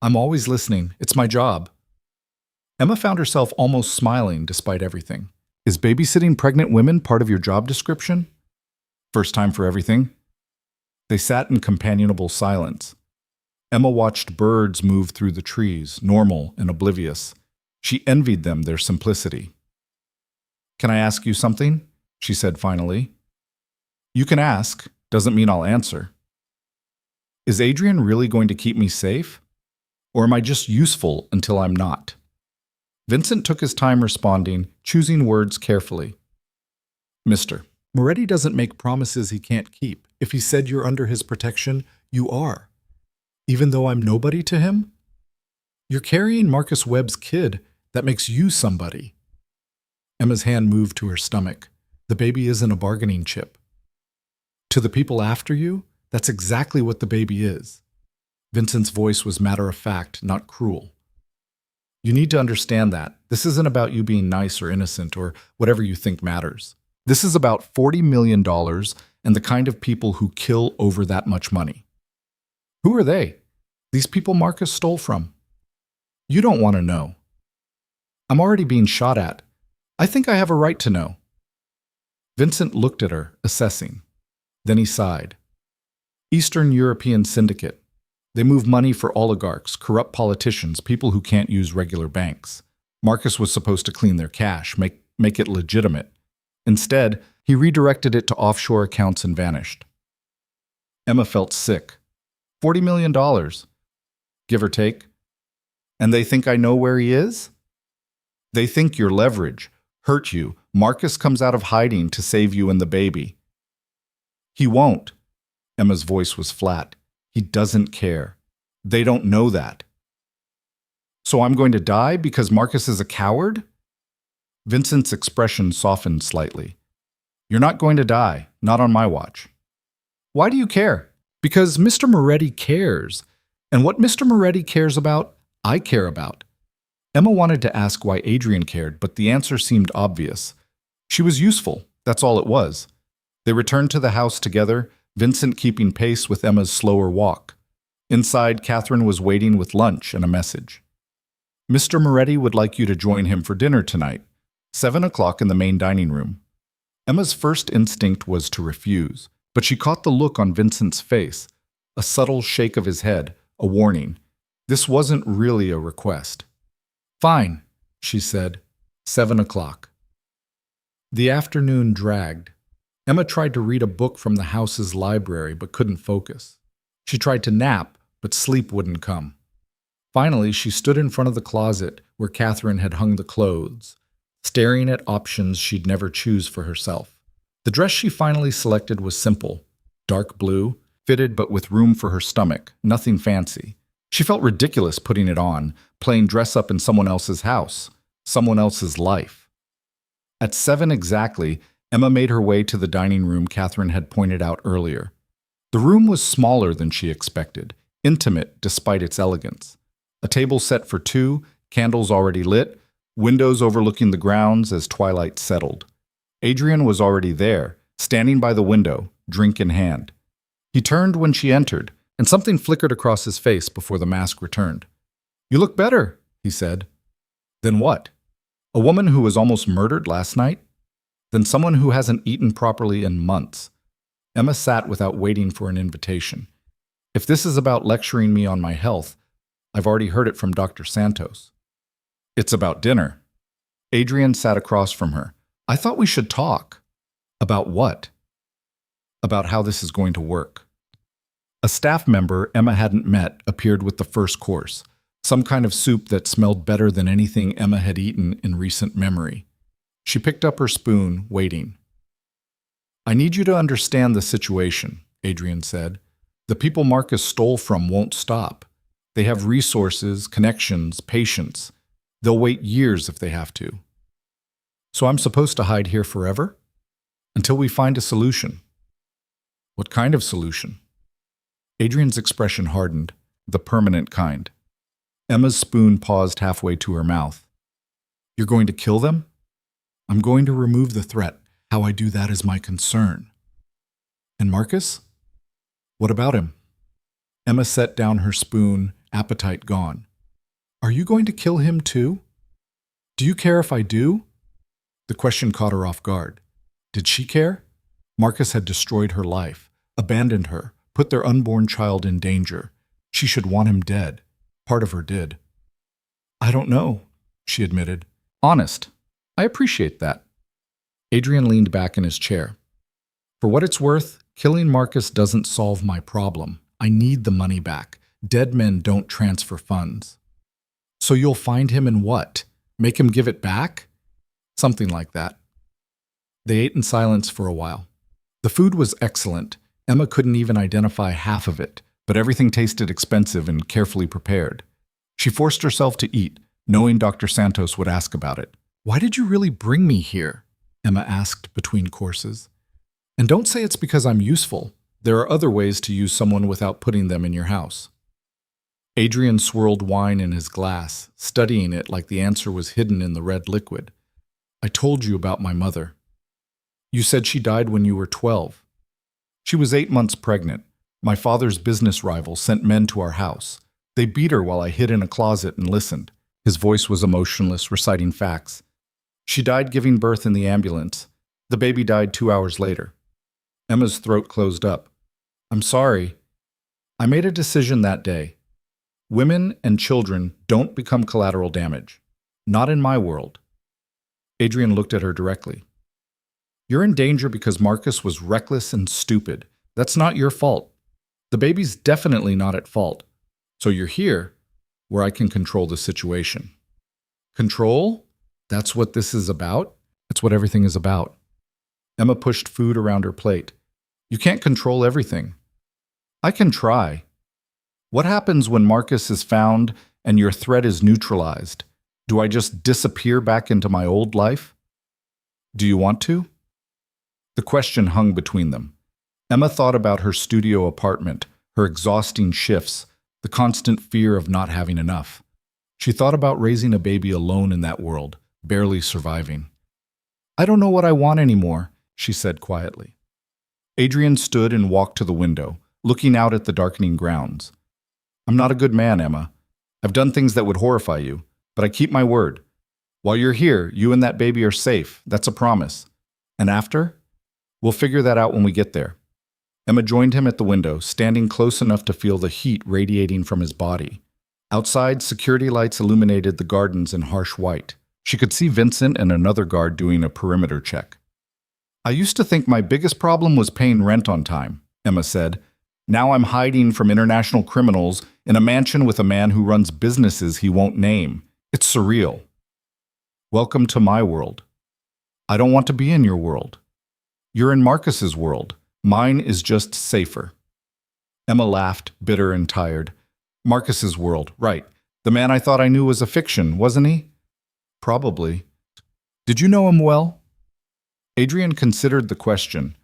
"I'm always listening. It's my job." Emma found herself almost smiling despite everything. "Is babysitting pregnant women part of your job description?" "First time for everything." They sat in companionable silence. Emma watched birds move through the trees, normal and oblivious. She envied them their simplicity. "Can I ask you something?" she said finally. "You can ask. Doesn't mean I'll answer." "Is Adrian really going to keep me safe? Or am I just useful until I'm not?" Vincent took his time responding, choosing words carefully. "Mister, Moretti doesn't make promises he can't keep. If he said you're under his protection, you are. Even though I'm nobody to him? You're carrying Marcus Webb's kid. That makes you somebody." Emma's hand moved to her stomach. The baby isn't a bargaining chip. To the people after you, that's exactly what the baby is. Vincent's voice was matter of fact, not cruel. You need to understand that. This isn't about you being nice or innocent or whatever you think matters. This is about $40 million and the kind of people who kill over that much money. Who are they? These people Marcus stole from. You don't want to know. I'm already being shot at. I think I have a right to know. Vincent looked at her, assessing. Then he sighed. Eastern European Syndicate. They move money for oligarchs, corrupt politicians, people who can't use regular banks. Marcus was supposed to clean their cash, make it legitimate. Instead, he redirected it to offshore accounts and vanished. Emma felt sick. $40 million, give or take. And they think I know where he is? They think your leverage hurt you. Marcus comes out of hiding to save you and the baby. He won't. Emma's voice was flat. He doesn't care. They don't know that. So I'm going to die because Marcus is a coward? Vincent's expression softened slightly. You're not going to die, not on my watch. Why do you care? Because Mr. Moretti cares. And what Mr. Moretti cares about, I care about. Emma wanted to ask why Adrian cared, but the answer seemed obvious. She was useful, that's all it was. They returned to the house together, Vincent keeping pace with Emma's slower walk. Inside, Catherine was waiting with lunch and a message. Mr. Moretti would like you to join him for dinner tonight, 7 o'clock in the main dining room. Emma's first instinct was to refuse, but she caught the look on Vincent's face, a subtle shake of his head, a warning. This wasn't really a request. Fine, she said, 7 o'clock. The afternoon dragged. Emma tried to read a book from the house's library but couldn't focus. She tried to nap, but sleep wouldn't come. Finally, she stood in front of the closet where Catherine had hung the clothes, staring at options she'd never choose for herself. The dress she finally selected was simple, dark blue, fitted but with room for her stomach, nothing fancy. She felt ridiculous putting it on, playing dress-up in someone else's house, someone else's life. At 7 exactly, Emma made her way to the dining room Catherine had pointed out earlier. The room was smaller than she expected, intimate despite its elegance. A table set for two, candles already lit, windows overlooking the grounds as twilight settled. Adrian was already there, standing by the window, drink in hand. He turned when she entered, and something flickered across his face before the mask returned. You look better, he said. Then what? A woman who was almost murdered last night? Then someone who hasn't eaten properly in months. Emma sat without waiting for an invitation. If this is about lecturing me on my health, I've already heard it from Dr. Santos. It's about dinner. Adrian sat across from her. I thought we should talk. About what? About how this is going to work. A staff member Emma hadn't met appeared with the first course, some kind of soup that smelled better than anything Emma had eaten in recent memory. She picked up her spoon, waiting. I need you to understand the situation, Adrian said. The people Marcus stole from won't stop. They have resources, connections, patience. They'll wait years if they have to. So I'm supposed to hide here forever? Until we find a solution. What kind of solution? Adrian's expression hardened, the permanent kind. Emma's spoon paused halfway to her mouth. You're going to kill them? I'm going to remove the threat. How I do that is my concern. And Marcus? What about him? Emma set down her spoon, appetite gone. Are you going to kill him too? Do you care if I do? The question caught her off guard. Did she care? Marcus had destroyed her life, abandoned her, put their unborn child in danger. She should want him dead. Part of her did. I don't know, she admitted. Honest. I appreciate that. Adrian leaned back in his chair. For what it's worth, killing Marcus doesn't solve my problem. I need the money back. Dead men don't transfer funds. So you'll find him and what? Make him give it back? Something like that. They ate in silence for a while. The food was excellent. Emma couldn't even identify half of it, but everything tasted expensive and carefully prepared. She forced herself to eat, knowing Dr. Santos would ask about it. Why did you really bring me here? Emma asked between courses. And don't say it's because I'm useful. There are other ways to use someone without putting them in your house. Adrian swirled wine in his glass, studying it like the answer was hidden in the red liquid. I told you about my mother. You said she died when you were 12. She was 8 months pregnant. My father's business rival sent men to our house. They beat her while I hid in a closet and listened. His voice was emotionless, reciting facts. She died giving birth in the ambulance. The baby died 2 hours later. Emma's throat closed up. I'm sorry. I made a decision that day. Women and children don't become collateral damage. Not in my world. Adrian looked at her directly. You're in danger because Marcus was reckless and stupid. That's not your fault. The baby's definitely not at fault. So you're here, where I can control the situation. Control? That's what this is about? It's what everything is about. Emma pushed food around her plate. You can't control everything. I can try. What happens when Marcus is found and your threat is neutralized? Do I just disappear back into my old life? Do you want to? The question hung between them. Emma thought about her studio apartment, her exhausting shifts, the constant fear of not having enough. She thought about raising a baby alone in that world, barely surviving. I don't know what I want anymore, she said quietly. Adrian stood and walked to the window, looking out at the darkening grounds. I'm not a good man, Emma. I've done things that would horrify you, but I keep my word. While you're here, you and that baby are safe. That's a promise. And after? We'll figure that out when we get there. Emma joined him at the window, standing close enough to feel the heat radiating from his body. Outside, security lights illuminated the gardens in harsh white. She could see Vincent and another guard doing a perimeter check. I used to think my biggest problem was paying rent on time, Emma said. Now I'm hiding from international criminals in a mansion with a man who runs businesses he won't name. It's surreal. Welcome to my world. I don't want to be in your world. You're in Marcus's world. Mine is just safer. Emma laughed, bitter and tired. Marcus's world, right. The man I thought I knew was a fiction, wasn't he? Probably. Did you know him well? Adrian considered the question.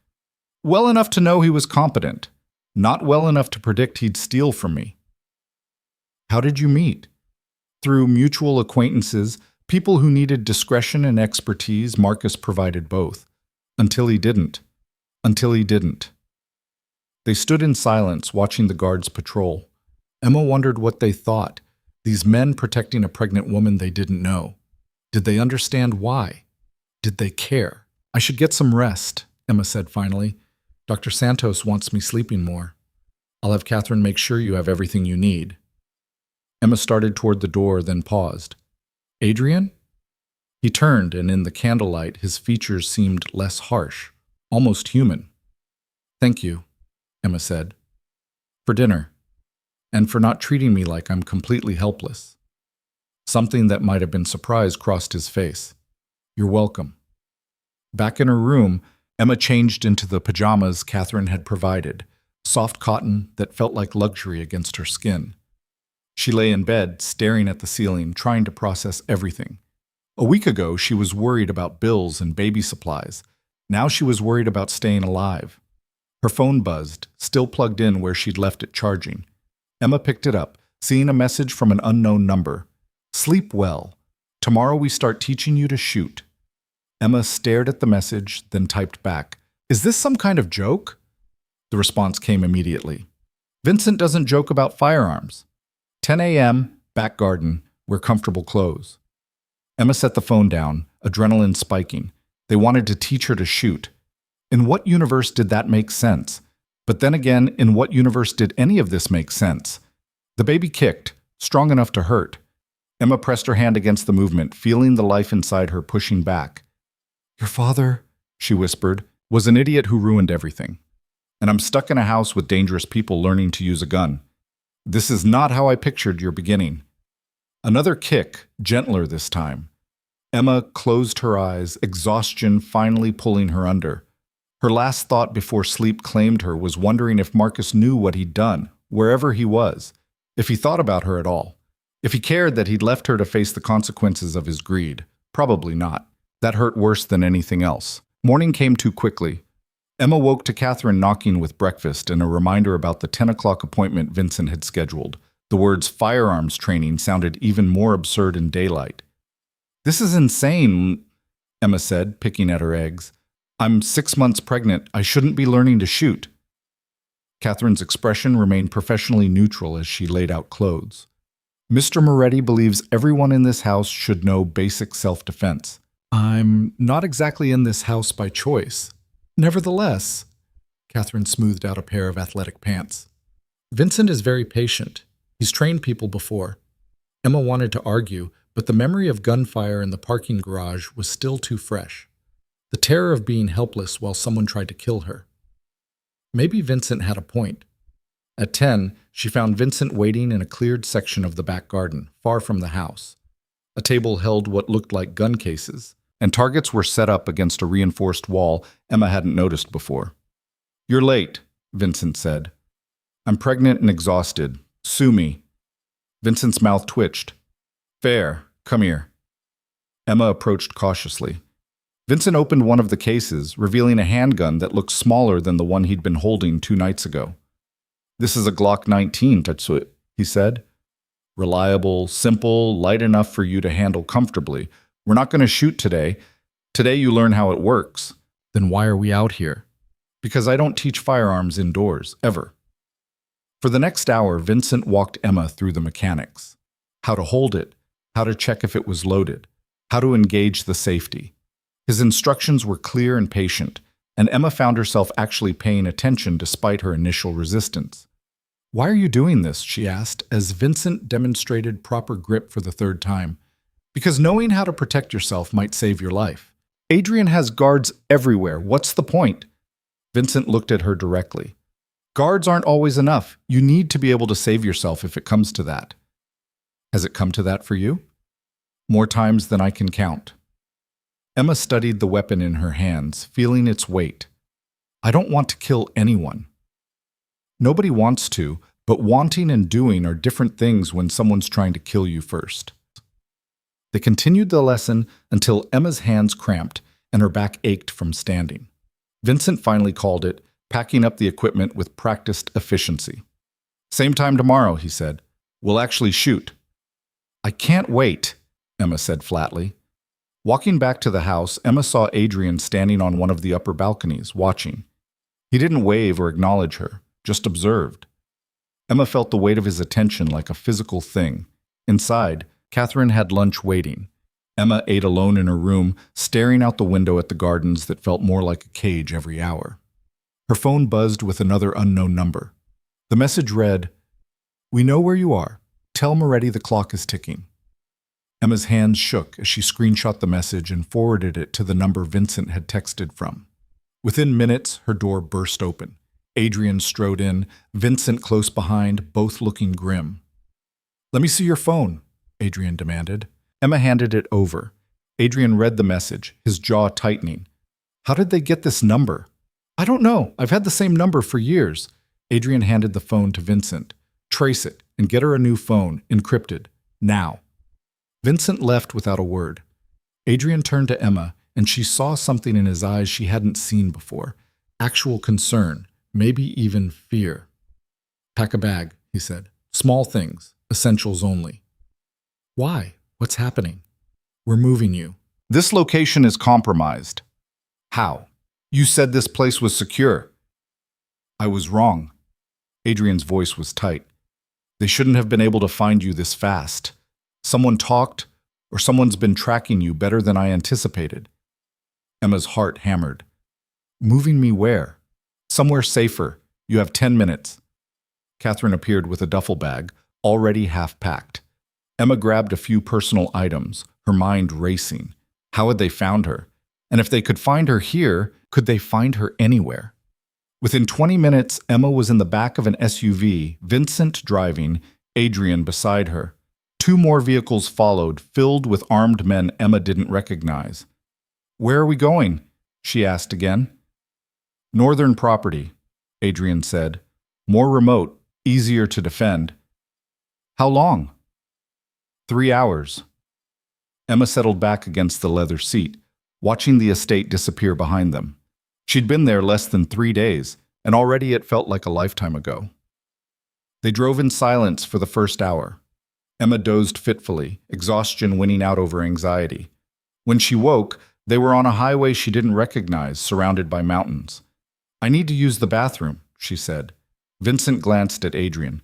Well enough to know he was competent. Not well enough to predict he'd steal from me. How did you meet? Through mutual acquaintances, people who needed discretion and expertise. Marcus provided both. Until he didn't. They stood in silence, watching the guards patrol. Emma wondered what they thought, these men protecting a pregnant woman they didn't know. Did they understand why? Did they care? I should get some rest, Emma said finally. Dr. Santos wants me sleeping more. I'll have Catherine make sure you have everything you need. Emma started toward the door, then paused. Adrian? He turned, and in the candlelight, his features seemed less harsh, almost human. Thank you, Emma said. For dinner, and for not treating me like I'm completely helpless. Something that might have been surprise crossed his face. You're welcome. Back in her room, Emma changed into the pajamas Catherine had provided, soft cotton that felt like luxury against her skin. She lay in bed, staring at the ceiling, trying to process everything. A week ago, she was worried about bills and baby supplies. Now she was worried about staying alive. Her phone buzzed, still plugged in where she'd left it charging. Emma picked it up, seeing a message from an unknown number. Sleep well. Tomorrow we start teaching you to shoot. Emma stared at the message, then typed back. Is this some kind of joke? The response came immediately. Vincent doesn't joke about firearms. 10 a.m., back garden, wear comfortable clothes. Emma set the phone down, adrenaline spiking. They wanted to teach her to shoot. In what universe did that make sense? But then again, in what universe did any of this make sense? The baby kicked, strong enough to hurt. Emma pressed her hand against the movement, feeling the life inside her pushing back. Your father, she whispered, was an idiot who ruined everything. And I'm stuck in a house with dangerous people learning to use a gun. This is not how I pictured your beginning. Another kick, gentler this time. Emma closed her eyes, exhaustion finally pulling her under. Her last thought before sleep claimed her was wondering if Marcus knew what he'd done, wherever he was, if he thought about her at all, if he cared that he'd left her to face the consequences of his greed. Probably not. That hurt worse than anything else. Morning came too quickly. Emma woke to Catherine knocking with breakfast and a reminder about the 10 o'clock appointment Vincent had scheduled. The words firearms training sounded even more absurd in daylight. "This is insane," Emma said, picking at her eggs. "I'm 6 months pregnant. I shouldn't be learning to shoot." Catherine's expression remained professionally neutral as she laid out clothes. "Mr. Moretti believes everyone in this house should know basic self-defense. I'm not exactly in this house by choice. Nevertheless," Catherine smoothed out a pair of athletic pants. "Vincent is very patient. He's trained people before." Emma wanted to argue, but the memory of gunfire in the parking garage was still too fresh. The terror of being helpless while someone tried to kill her. Maybe Vincent had a point. At 10, she found Vincent waiting in a cleared section of the back garden, far from the house. A table held what looked like gun cases, and targets were set up against a reinforced wall Emma hadn't noticed before. "You're late," Vincent said. "I'm pregnant and exhausted. Sue me." Vincent's mouth twitched. "Fair. Come here." Emma approached cautiously. Vincent opened one of the cases, revealing a handgun that looked smaller than the one he'd been holding 2 nights ago. "This is a Glock 19, Tatsuit," he said. "Reliable, simple, light enough for you to handle comfortably. We're not going to shoot today. Today you learn how it works." "Then why are we out here?" "Because I don't teach firearms indoors, ever." For the next hour, Vincent walked Emma through the mechanics. How to hold it, how to check if it was loaded, how to engage the safety. His instructions were clear and patient, and Emma found herself actually paying attention despite her initial resistance. "Why are you doing this?" she asked, as Vincent demonstrated proper grip for the 3rd time. "Because knowing how to protect yourself might save your life. Adrian has guards everywhere. What's the point?" Vincent looked at her directly. "Guards aren't always enough. You need to be able to save yourself if it comes to that." "Has it come to that for you?" "More times than I can count." Emma studied the weapon in her hands, feeling its weight. "I don't want to kill anyone." Nobody wants to, but wanting and doing are different things when someone's trying to kill you first. They continued the lesson until Emma's hands cramped and her back ached from standing. Vincent finally called it, packing up the equipment with practiced efficiency. "Same time tomorrow," he said. "We'll actually shoot." "I can't wait," Emma said flatly. Walking back to the house, Emma saw Adrian standing on one of the upper balconies, watching. He didn't wave or acknowledge her, just observed. Emma felt the weight of his attention like a physical thing. Inside, Catherine had lunch waiting. Emma ate alone in her room, staring out the window at the gardens that felt more like a cage every hour. Her phone buzzed with another unknown number. The message read, "We know where you are. Tell Moretti the clock is ticking." Emma's hands shook as she screenshot the message and forwarded it to the number Vincent had texted from. Within minutes, her door burst open. Adrian strode in, Vincent close behind, both looking grim. "Let me see your phone," Adrian demanded. Emma handed it over. Adrian read the message, his jaw tightening. "How did they get this number?" "I don't know. I've had the same number for years." Adrian handed the phone to Vincent. "Trace it and get her a new phone, encrypted. Now." Vincent left without a word. Adrian turned to Emma, and she saw something in his eyes she hadn't seen before. Actual concern, maybe even fear. "Pack a bag," he said. "Small things, essentials only." "Why? What's happening?" "We're moving you." "This location is compromised." "How?" "You said this place was secure." "I was wrong." Adrian's voice was tight. "They shouldn't have been able to find you this fast. Someone talked, or someone's been tracking you better than I anticipated." Emma's heart hammered. "Moving me where?" "Somewhere safer. You have 10 minutes. Catherine appeared with a duffel bag, already half-packed. Emma grabbed a few personal items, her mind racing. How had they found her? And if they could find her here, could they find her anywhere? Within 20 minutes, Emma was in the back of an SUV, Vincent driving, Adrian beside her. 2 more vehicles followed, filled with armed men Emma didn't recognize. "Where are we going?" she asked again. "Northern property," Adrian said. "More remote, easier to defend." "How long?" 3 hours. Emma settled back against the leather seat, watching the estate disappear behind them. She'd been there less than 3 days, and already it felt like a lifetime ago. They drove in silence for the first hour. Emma dozed fitfully, exhaustion winning out over anxiety. When she woke, they were on a highway she didn't recognize, surrounded by mountains. "I need to use the bathroom," she said. Vincent glanced at Adrian.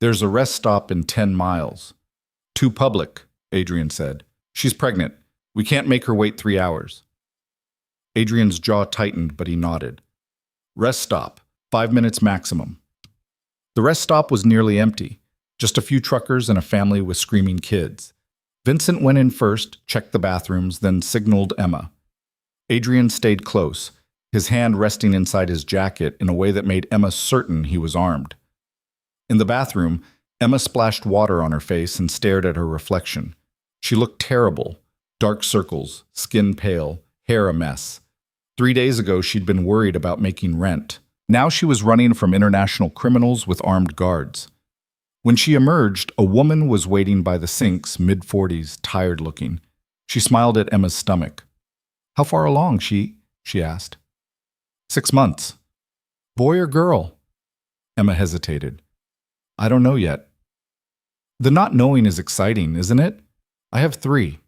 "There's a rest stop in 10 miles. Too public," Adrian said. "She's pregnant. We can't make her wait 3 hours." Adrian's jaw tightened, but he nodded. "Rest stop, 5 minutes maximum." The rest stop was nearly empty, just a few truckers and a family with screaming kids. Vincent went in first, checked the bathrooms, then signaled Emma. Adrian stayed close, his hand resting inside his jacket in a way that made Emma certain he was armed. In the bathroom, Emma splashed water on her face and stared at her reflection. She looked terrible, dark circles, skin pale, hair a mess. 3 days ago, she'd been worried about making rent. Now she was running from international criminals with armed guards. When she emerged, a woman was waiting by the sinks, mid-40s, tired-looking. She smiled at Emma's stomach. "How far along, she asked. 6 months. Boy or girl?" Emma hesitated. "I don't know yet." "The not knowing is exciting, isn't it? I have 3.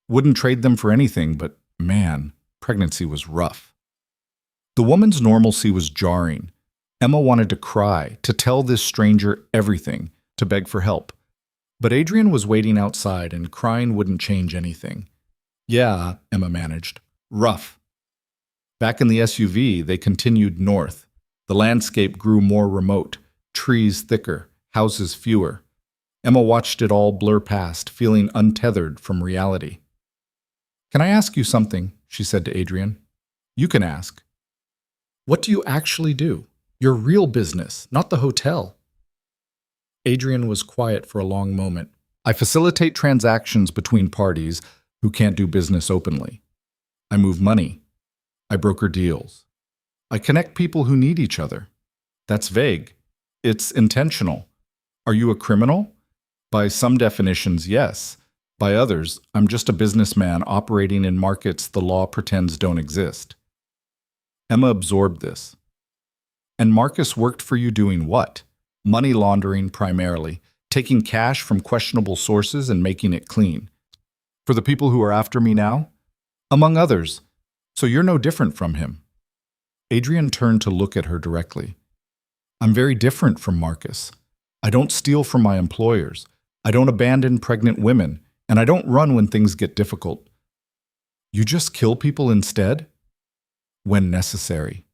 Wouldn't trade them for anything, but man, pregnancy was rough." The woman's normalcy was jarring. Emma wanted to cry, to tell this stranger everything, to beg for help. But Adrian was waiting outside, and crying wouldn't change anything. "Yeah," Emma managed. "Rough." Back in the SUV, they continued north. The landscape grew more remote, trees thicker, houses fewer. Emma watched it all blur past, feeling untethered from reality. "Can I ask you something?" she said to Adrian. "You can ask." "What do you actually do? Your real business, not the hotel." Adrian was quiet for a long moment. "I facilitate transactions between parties who can't do business openly. I move money. I broker deals. I connect people who need each other." "That's vague. It's intentional. Are you a criminal?" "By some definitions, yes. By others, I'm just a businessman operating in markets the law pretends don't exist." Emma absorbed this. "And Marcus worked for you doing what?" "Money laundering primarily, taking cash from questionable sources and making it clean. For the people who are after me now?" "Among others. So you're no different from him." Adrian turned to look at her directly. "I'm very different from Marcus. I don't steal from my employers. I don't abandon pregnant women, and I don't run when things get difficult." "You just kill people instead?" "When necessary."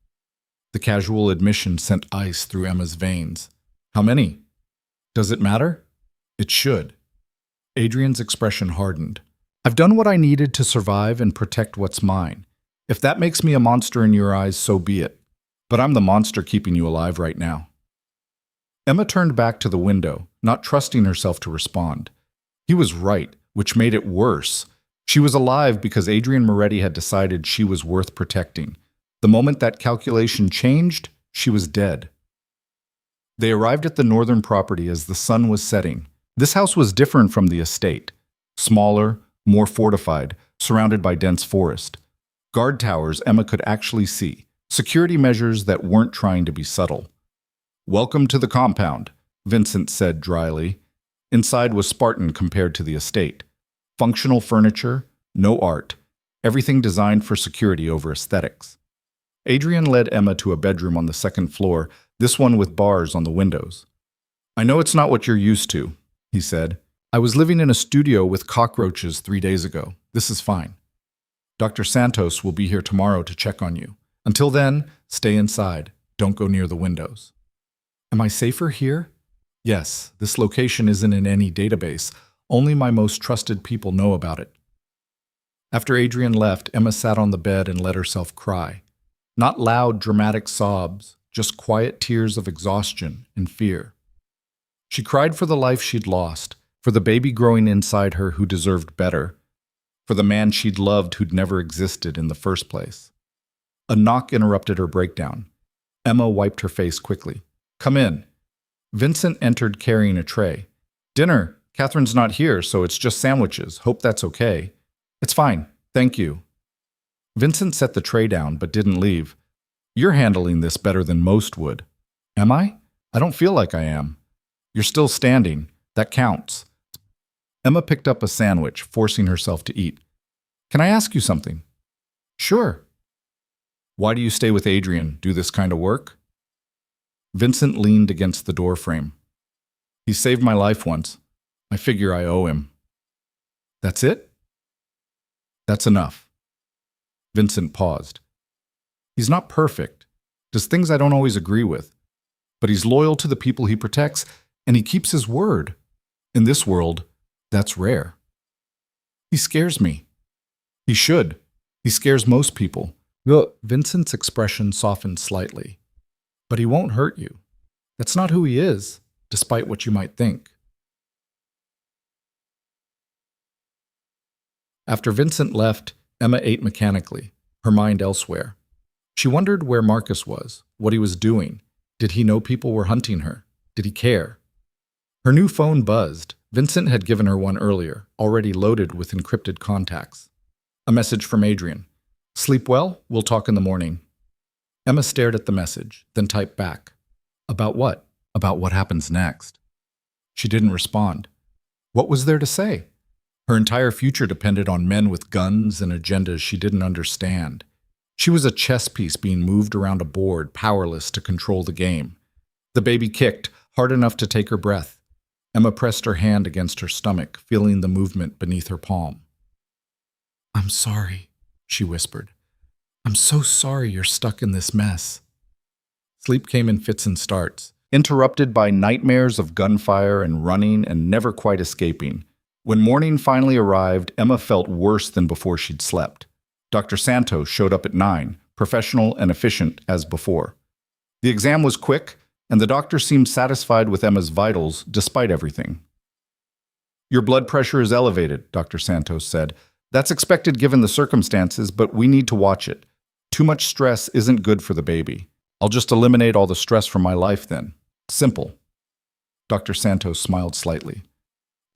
The casual admission sent ice through Emma's veins. "How many?" "Does it matter?" "It should." Adrian's expression hardened. "I've done what I needed to survive and protect what's mine. If that makes me a monster in your eyes, so be it. But I'm the monster keeping you alive right now." Emma turned back to the window, not trusting herself to respond. He was right, which made it worse. She was alive because Adrian Moretti had decided she was worth protecting. The moment that calculation changed, she was dead. They arrived at the northern property as the sun was setting. This house was different from the estate. Smaller, more fortified, surrounded by dense forest. Guard towers Emma could actually see, security measures that weren't trying to be subtle. "Welcome to the compound," Vincent said dryly. Inside was Spartan compared to the estate. Functional furniture, no art, everything designed for security over aesthetics. Adrian led Emma to a bedroom on the second floor, this one with bars on the windows. "I know it's not what you're used to," he said. "I was living in a studio with cockroaches 3 days ago. This is fine. Dr. Santos will be here tomorrow to check on you. Until then, stay inside. Don't go near the windows." "Am I safer here?" "Yes, this location isn't in any database. Only my most trusted people know about it." After Adrian left, Emma sat on the bed and let herself cry. Not loud, dramatic sobs, just quiet tears of exhaustion and fear. She cried for the life she'd lost, for the baby growing inside her who deserved better, for the man she'd loved who'd never existed in the first place. A knock interrupted her breakdown. Emma wiped her face quickly. "Come in." Vincent entered carrying a tray. "Dinner. Catherine's not here, so it's just sandwiches. Hope that's okay." "It's fine. Thank you." Vincent set the tray down but didn't leave. You're handling this better than most would. Am I? I don't feel like I am. You're still standing. That counts. Emma picked up a sandwich, forcing herself to eat. Can I ask you something? Sure. Why do you stay with Adrian? Do this kind of work? Vincent leaned against the doorframe. He saved my life once. I figure I owe him. That's it? That's enough. Vincent paused. He's not perfect, does things I don't always agree with, but he's loyal to the people he protects, and he keeps his word. In this world, that's rare. He scares me. He should. He scares most people. Vincent's expression softened slightly. But he won't hurt you. That's not who he is, despite what you might think. After Vincent left, Emma ate mechanically, her mind elsewhere. She wondered where Marcus was, what he was doing. Did he know people were hunting her? Did he care? Her new phone buzzed. Vincent had given her one earlier, already loaded with encrypted contacts. A message from Adrian. Sleep well? We'll talk in the morning. Emma stared at the message, then typed back. About what? About what happens next. She didn't respond. What was there to say? Her entire future depended on men with guns and agendas she didn't understand. She was a chess piece being moved around a board, powerless to control the game. The baby kicked, hard enough to take her breath. Emma pressed her hand against her stomach, feeling the movement beneath her palm. I'm sorry, she whispered. I'm so sorry you're stuck in this mess. Sleep came in fits and starts, interrupted by nightmares of gunfire and running and never quite escaping. When morning finally arrived, Emma felt worse than before she'd slept. Dr. Santos showed up at 9, professional and efficient as before. The exam was quick, and the doctor seemed satisfied with Emma's vitals despite everything. Your blood pressure is elevated, Dr. Santos said. That's expected given the circumstances, but we need to watch it. Too much stress isn't good for the baby. I'll just eliminate all the stress from my life then. Simple. Dr. Santos smiled slightly.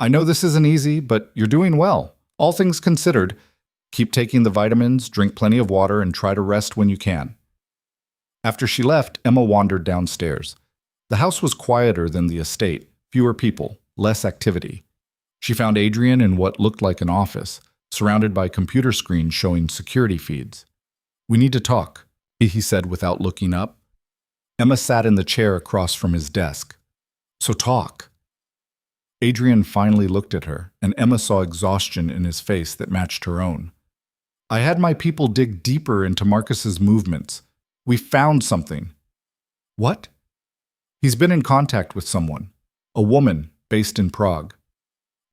I know this isn't easy, but you're doing well. All things considered, keep taking the vitamins, drink plenty of water, and try to rest when you can. After she left, Emma wandered downstairs. The house was quieter than the estate, fewer people, less activity. She found Adrian in what looked like an office, surrounded by computer screens showing security feeds. We need to talk, he said without looking up. Emma sat in the chair across from his desk. So talk. Adrian finally looked at her, and Emma saw exhaustion in his face that matched her own. I had my people dig deeper into Marcus's movements. We found something. What? He's been in contact with someone, a woman based in Prague.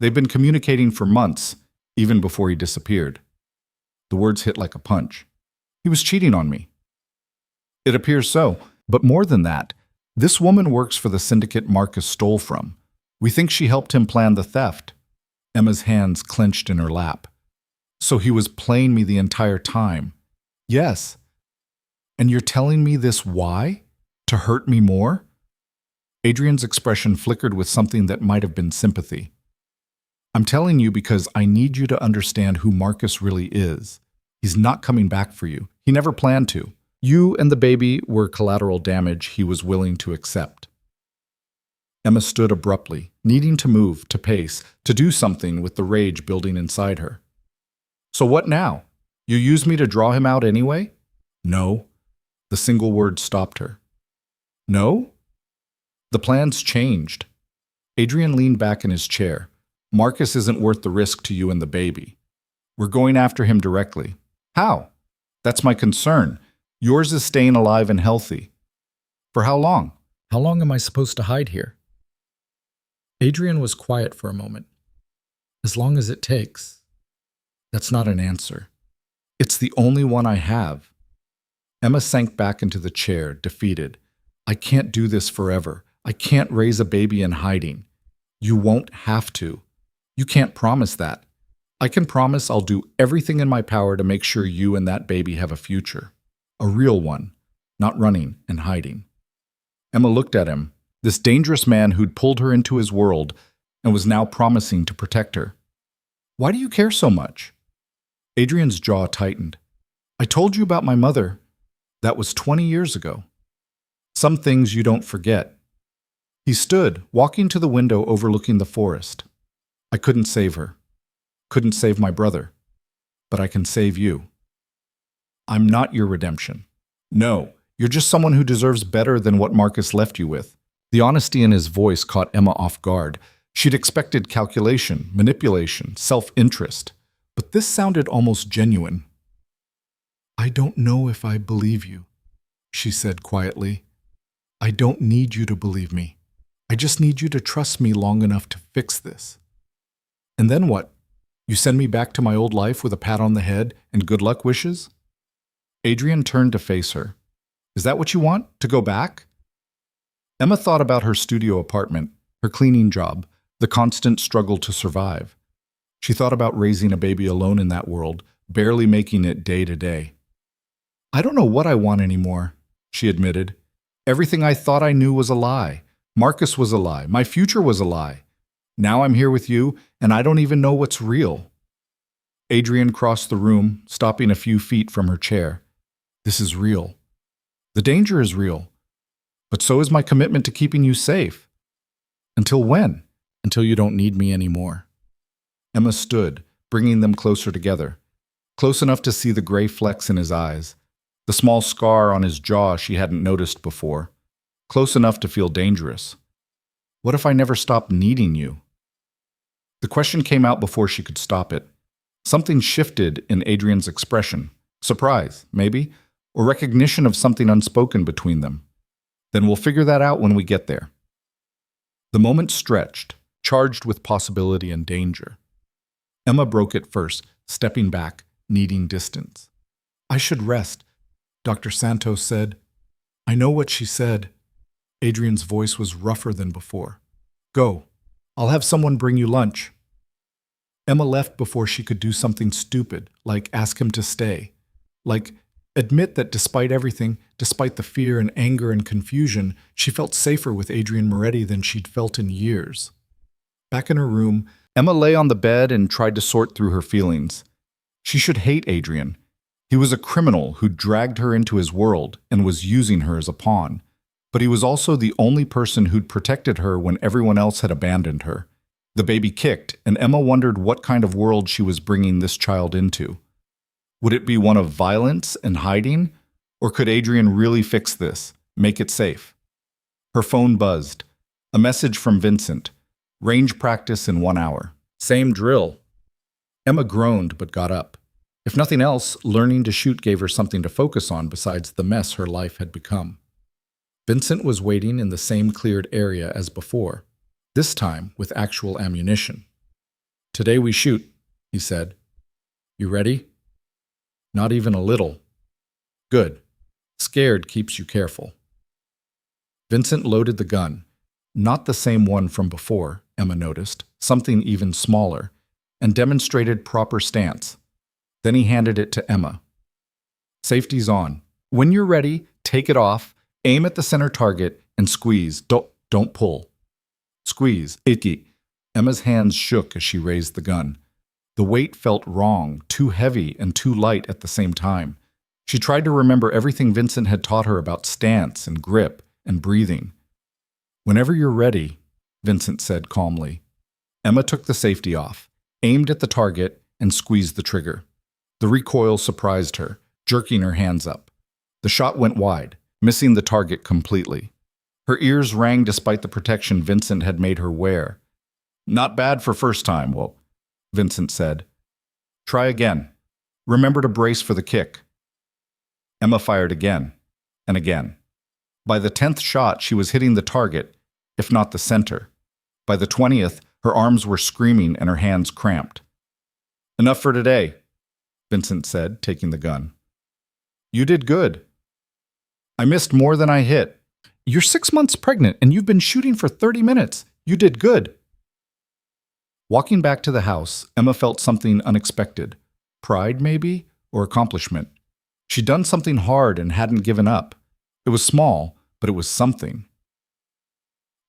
They've been communicating for months, even before he disappeared. The words hit like a punch. He was cheating on me. It appears so, but more than that, this woman works for the syndicate Marcus stole from. We think she helped him plan the theft. Emma's hands clenched in her lap. So he was playing me the entire time. Yes. And you're telling me this why? To hurt me more? Adrian's expression flickered with something that might have been sympathy. I'm telling you because I need you to understand who Marcus really is. He's not coming back for you. He never planned to. You and the baby were collateral damage he was willing to accept. Emma stood abruptly, needing to move, to pace, to do something with the rage building inside her. So what now? You use me to draw him out anyway? No. The single word stopped her. No? The plan's changed. Adrian leaned back in his chair. Marcus isn't worth the risk to you and the baby. We're going after him directly. How? That's my concern. Yours is staying alive and healthy. For how long? How long am I supposed to hide here? Adrian was quiet for a moment. As long as it takes. That's not an answer. It's the only one I have. Emma sank back into the chair, defeated. I can't do this forever. I can't raise a baby in hiding. You won't have to. You can't promise that. I can promise I'll do everything in my power to make sure you and that baby have a future. A real one, not running and hiding. Emma looked at him, this dangerous man who'd pulled her into his world and was now promising to protect her. Why do you care so much? Adrian's jaw tightened. I told you about my mother. That was 20 years ago. Some things you don't forget. He stood, walking to the window overlooking the forest. I couldn't save her. Couldn't save my brother. But I can save you. I'm not your redemption. No, you're just someone who deserves better than what Marcus left you with. The honesty in his voice caught Emma off guard. She'd expected calculation, manipulation, self-interest. But this sounded almost genuine. I don't know if I believe you, she said quietly. I don't need you to believe me. I just need you to trust me long enough to fix this. And then what? You send me back to my old life with a pat on the head and good luck wishes? Adrian turned to face her. Is that what you want? To go back? Emma thought about her studio apartment, her cleaning job, the constant struggle to survive. She thought about raising a baby alone in that world, barely making it day to day. I don't know what I want anymore, she admitted. Everything I thought I knew was a lie. Marcus was a lie. My future was a lie. Now I'm here with you, and I don't even know what's real. Adrian crossed the room, stopping a few feet from her chair. This is real. The danger is real. But so is my commitment to keeping you safe. Until when? Until you don't need me anymore. Emma stood, bringing them closer together, close enough to see the gray flecks in his eyes, the small scar on his jaw she hadn't noticed before, close enough to feel dangerous. What if I never stopped needing you? The question came out before she could stop it. Something shifted in Adrian's expression. Surprise, maybe, or recognition of something unspoken between them. Then we'll figure that out when we get there. The moment stretched, charged with possibility and danger. Emma broke it first, stepping back, needing distance. I should rest, Dr. Santos said. I know what she said. Adrian's voice was rougher than before. Go. I'll have someone bring you lunch. Emma left before she could do something stupid, like ask him to stay. Like admit that despite everything, despite the fear and anger and confusion, she felt safer with Adrian Moretti than she'd felt in years. Back in her room, Emma lay on the bed and tried to sort through her feelings. She should hate Adrian. He was a criminal who dragged her into his world and was using her as a pawn. But he was also the only person who'd protected her when everyone else had abandoned her. The baby kicked, and Emma wondered what kind of world she was bringing this child into. Would it be one of violence and hiding? Or could Adrian really fix this, make it safe? Her phone buzzed. A message from Vincent. Range practice in 1 hour. Same drill. Emma groaned but got up. If nothing else, learning to shoot gave her something to focus on besides the mess her life had become. Vincent was waiting in the same cleared area as before, this time with actual ammunition. Today we shoot, he said. You ready? Not even a little. Good. Scared keeps you careful. Vincent loaded the gun. Not the same one from before, Emma noticed, something even smaller, and demonstrated proper stance. Then he handed it to Emma. Safety's on. When you're ready, take it off, aim at the center target, and squeeze. Don't pull. Squeeze. Icky. Emma's hands shook as she raised the gun. The weight felt wrong, too heavy and too light at the same time. She tried to remember everything Vincent had taught her about stance and grip and breathing. Whenever you're ready, Vincent said calmly. Emma took the safety off, aimed at the target, and squeezed the trigger. The recoil surprised her, jerking her hands up. The shot went wide, missing the target completely. Her ears rang despite the protection Vincent had made her wear. Not bad for first time, well, Vincent said. Try again. Remember to brace for the kick. Emma fired again, and again. By the 10th shot, she was hitting the target, if not the center. By the 20th, her arms were screaming and her hands cramped. Enough for today, Vincent said, taking the gun. You did good. I missed more than I hit. You're 6 months pregnant and you've been shooting for 30 minutes. You did good. Walking back to the house, Emma felt something unexpected. Pride, maybe, or accomplishment. She'd done something hard and hadn't given up. It was small, but it was something.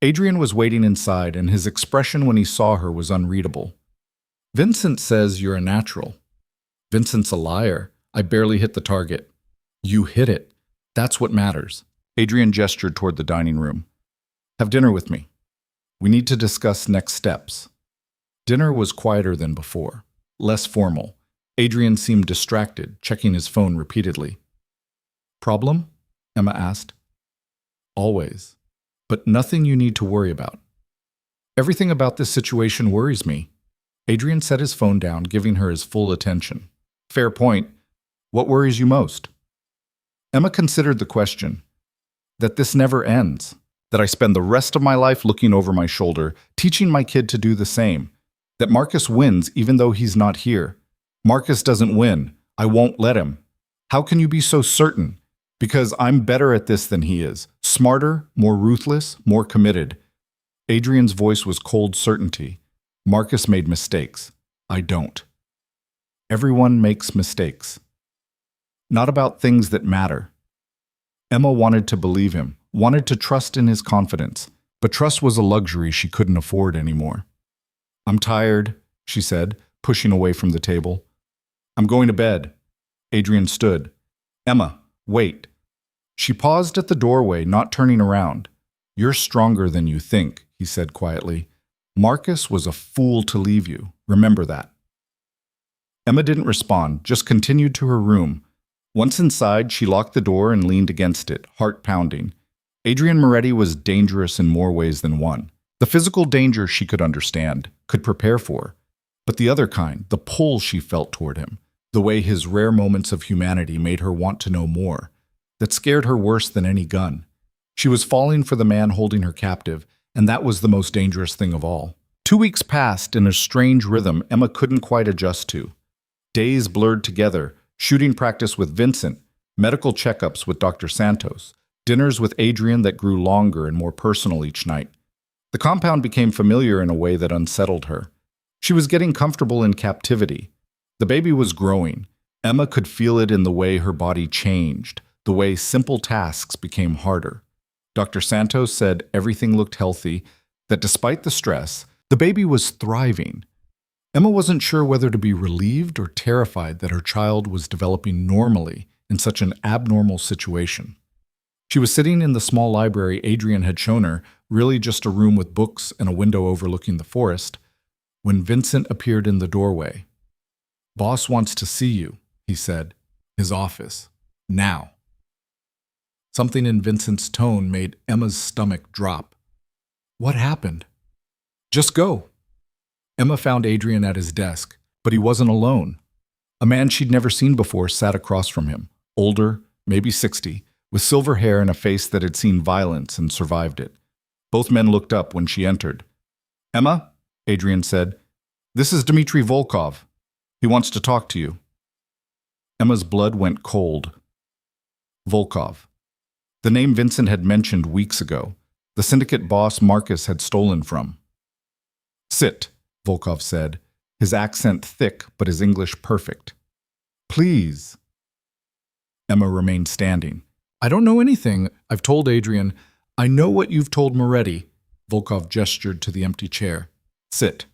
Adrian was waiting inside, and his expression when he saw her was unreadable. Vincent says you're a natural. Vincent's a liar. I barely hit the target. You hit it. That's what matters. Adrian gestured toward the dining room. Have dinner with me. We need to discuss next steps. Dinner was quieter than before, less formal. Adrian seemed distracted, checking his phone repeatedly. Problem? Emma asked. Always. But nothing you need to worry about. Everything about this situation worries me. Adrian set his phone down, giving her his full attention. Fair point. What worries you most? Emma considered the question. That this never ends. That I spend the rest of my life looking over my shoulder, teaching my kid to do the same. That Marcus wins even though he's not here. Marcus doesn't win. I won't let him. How can you be so certain? Because I'm better at this than he is. Smarter, more ruthless, more committed. Adrian's voice was cold certainty. Marcus made mistakes. I don't. Everyone makes mistakes. Not about things that matter. Emma wanted to believe him, wanted to trust in his confidence, but trust was a luxury she couldn't afford anymore. I'm tired, she said, pushing away from the table. I'm going to bed. Adrian stood. Emma, wait. She paused at the doorway, not turning around. You're stronger than you think, he said quietly. Marcus was a fool to leave you. Remember that. Emma didn't respond, just continued to her room. Once inside, she locked the door and leaned against it, heart pounding. Adrian Moretti was dangerous in more ways than one. The physical danger she could understand, could prepare for. But the other kind, the pull she felt toward him, the way his rare moments of humanity made her want to know more, that scared her worse than any gun. She was falling for the man holding her captive, and that was the most dangerous thing of all. 2 weeks passed in a strange rhythm Emma couldn't quite adjust to. Days blurred together, shooting practice with Vincent, medical checkups with Dr. Santos, dinners with Adrian that grew longer and more personal each night. The compound became familiar in a way that unsettled her. She was getting comfortable in captivity. The baby was growing. Emma could feel it in the way her body changed, the way simple tasks became harder. Dr. Santos said everything looked healthy, that despite the stress, the baby was thriving. Emma wasn't sure whether to be relieved or terrified that her child was developing normally in such an abnormal situation. She was sitting in the small library Adrian had shown her, really just a room with books and a window overlooking the forest, when Vincent appeared in the doorway. Boss wants to see you, he said. His office. Now. Something in Vincent's tone made Emma's stomach drop. What happened? Just go. Emma found Adrian at his desk, but he wasn't alone. A man she'd never seen before sat across from him, older, maybe 60, with silver hair and a face that had seen violence and survived it. Both men looked up when she entered. Emma, Adrian said, this is Dmitry Volkov. He wants to talk to you. Emma's blood went cold. Volkov. The name Vincent had mentioned weeks ago. The syndicate boss Marcus had stolen from. Sit, Volkov said, his accent thick but his English perfect. Please. Emma remained standing. I don't know anything. I've told Adrian. I know what you've told Moretti. Volkov gestured to the empty chair. Sit.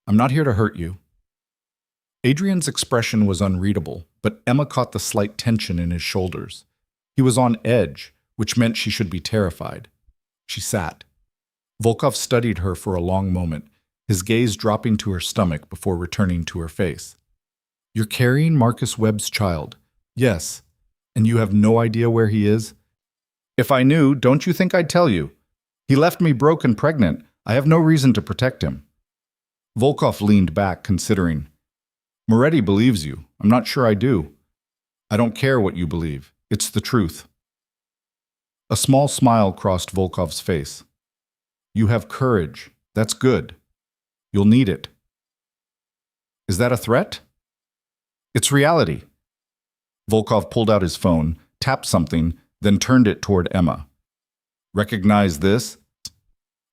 I'm not here to hurt you. Adrian's expression was unreadable, but Emma caught the slight tension in his shoulders. He was on edge, which meant she should be terrified. She sat. Volkov studied her for a long moment, his gaze dropping to her stomach before returning to her face. You're carrying Marcus Webb's child. Yes. And you have no idea where he is? If I knew, don't you think I'd tell you? He left me broke and pregnant. I have no reason to protect him. Volkov leaned back, considering. Moretti believes you. I'm not sure I do. I don't care what you believe. It's the truth. A small smile crossed Volkov's face. You have courage. That's good. You'll need it. Is that a threat? It's reality. Volkov pulled out his phone, tapped something, then turned it toward Emma. Recognize this?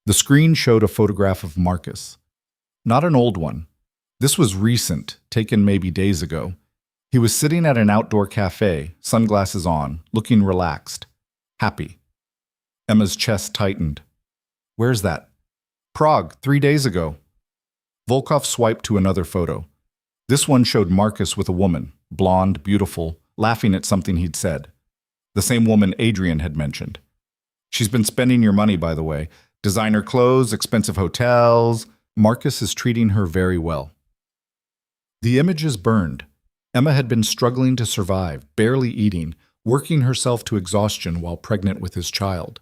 The screen showed a photograph of Marcus. Not an old one. This was recent, taken maybe days ago. He was sitting at an outdoor cafe, sunglasses on, looking relaxed, happy. Emma's chest tightened. Where's that? Prague, 3 days ago. Volkov swiped to another photo. This one showed Marcus with a woman, blonde, beautiful, laughing at something he'd said. The same woman Adrian had mentioned. She's been spending your money, by the way. Designer clothes, expensive hotels. Marcus is treating her very well. The images burned. Emma had been struggling to survive, barely eating, working herself to exhaustion while pregnant with his child.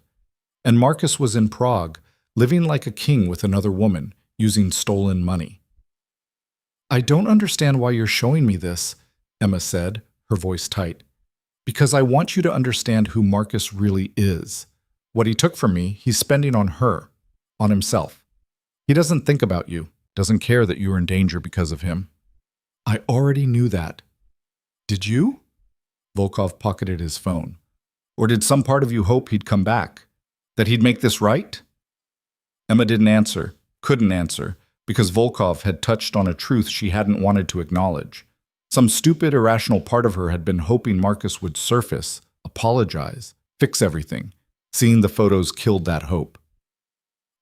And Marcus was in Prague, living like a king with another woman, using stolen money. "I don't understand why you're showing me this," Emma said, her voice tight. "Because I want you to understand who Marcus really is. What he took from me, he's spending on her, on himself. He doesn't think about you, doesn't care that you're in danger because of him." "I already knew that." "Did you?" Volkov pocketed his phone. "Or did some part of you hope he'd come back? That he'd make this right?" Emma didn't answer, couldn't answer, because Volkov had touched on a truth she hadn't wanted to acknowledge. Some stupid, irrational part of her had been hoping Marcus would surface, apologize, fix everything. Seeing the photos killed that hope.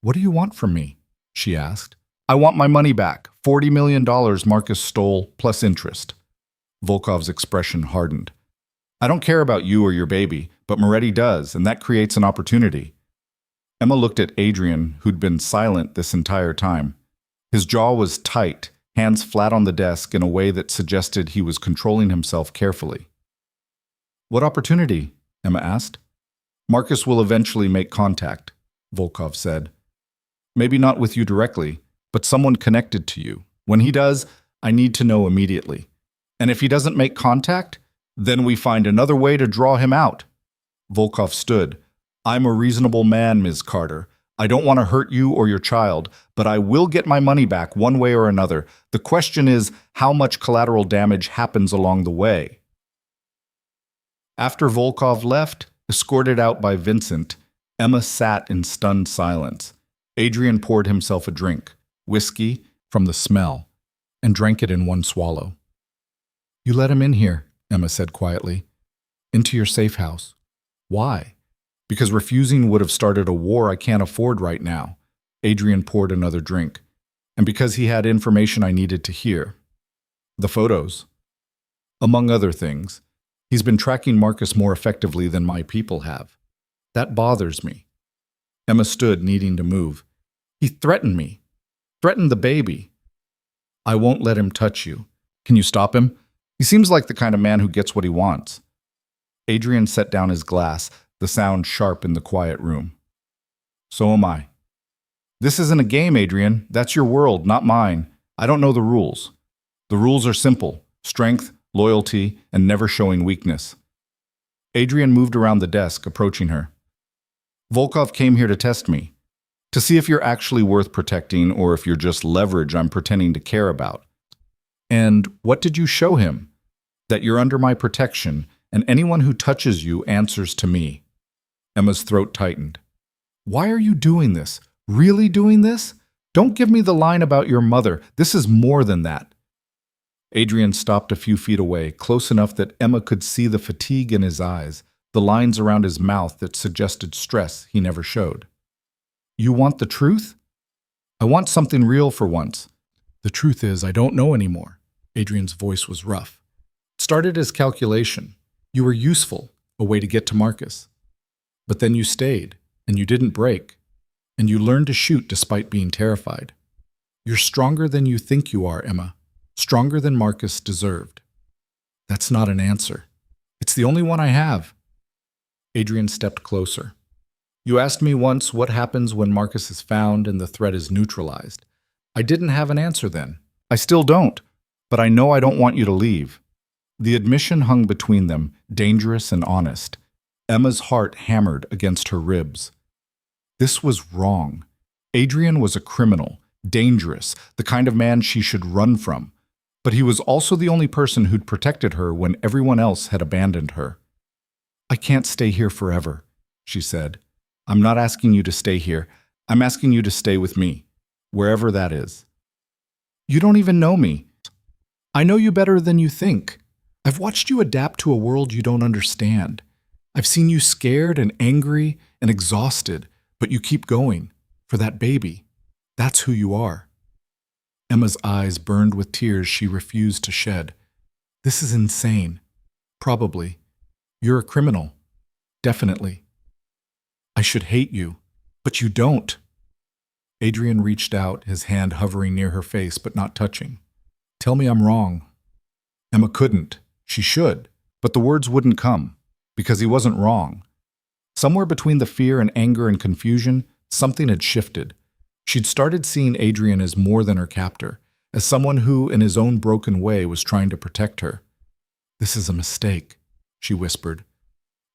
"What do you want from me?" she asked. "I want my money back. $40 million Marcus stole, plus interest." Volkov's expression hardened. "I don't care about you or your baby, but Moretti does, and that creates an opportunity." Emma looked at Adrian, who'd been silent this entire time. His jaw was tight, hands flat on the desk in a way that suggested he was controlling himself carefully. "What opportunity?" Emma asked. "Marcus will eventually make contact," Volkov said. "Maybe not with you directly, but someone connected to you. When he does, I need to know immediately. And if he doesn't make contact, then we find another way to draw him out." Volkov stood. "I'm a reasonable man, Ms. Carter. I don't want to hurt you or your child, but I will get my money back one way or another. The question is how much collateral damage happens along the way." After Volkov left, escorted out by Vincent, Emma sat in stunned silence. Adrian poured himself a drink, whiskey, from the smell, and drank it in one swallow. "You let him in here," Emma said quietly. "Into your safe house. Why?" "Because refusing would have started a war I can't afford right now." Adrian poured another drink. "And because he had information I needed to hear. The photos. Among other things. He's been tracking Marcus more effectively than my people have. That bothers me." Emma stood, needing to move. "He threatened me. Threatened the baby." "I won't let him touch you. Can you stop him? He seems like the kind of man who gets what he wants." Adrian set down his glass, the sound sharp in the quiet room. "So am I." "This isn't a game, Adrian. That's your world, not mine. I don't know the rules. The rules are simple: strength, loyalty, and never showing weakness." Adrian moved around the desk, approaching her. "Volkov came here to test me, to see if you're actually worth protecting or if you're just leverage I'm pretending to care about." "And what did you show him?" "That you're under my protection, and anyone who touches you answers to me." Emma's throat tightened. "Why are you doing this? Really doing this? Don't give me the line about your mother. This is more than that." Adrian stopped a few feet away, close enough that Emma could see the fatigue in his eyes, the lines around his mouth that suggested stress he never showed. "You want the truth?" "I want something real for once. The truth is, I don't know anymore." Adrian's voice was rough. "It started as calculation. You were useful, a way to get to Marcus. But then you stayed, and you didn't break, and you learned to shoot despite being terrified. You're stronger than you think you are, Emma. Stronger than Marcus deserved." "That's not an answer. It's the only one I have." Adrian stepped closer. "You asked me once what happens when Marcus is found and the threat is neutralized. I didn't have an answer then. I still don't, but I know I don't want you to leave." The admission hung between them, dangerous and honest. Emma's heart hammered against her ribs. This was wrong. Adrian was a criminal, dangerous, the kind of man she should run from. But he was also the only person who'd protected her when everyone else had abandoned her. "I can't stay here forever," she said. "I'm not asking you to stay here. I'm asking you to stay with me, wherever that is." "You don't even know me." "I know you better than you think. I've watched you adapt to a world you don't understand. I've seen you scared and angry and exhausted, but you keep going. For that baby. That's who you are." Emma's eyes burned with tears she refused to shed. "This is insane. Probably. You're a criminal. Definitely. I should hate you, but you don't. Adrian reached out, his hand hovering near her face but not touching. Tell me I'm wrong. Emma couldn't. She should. But the words wouldn't come, because he wasn't wrong. Somewhere between the fear and anger and confusion, something had shifted. She'd started seeing Adrian as more than her captor, as someone who, in his own broken way, was trying to protect her. This is a mistake, she whispered.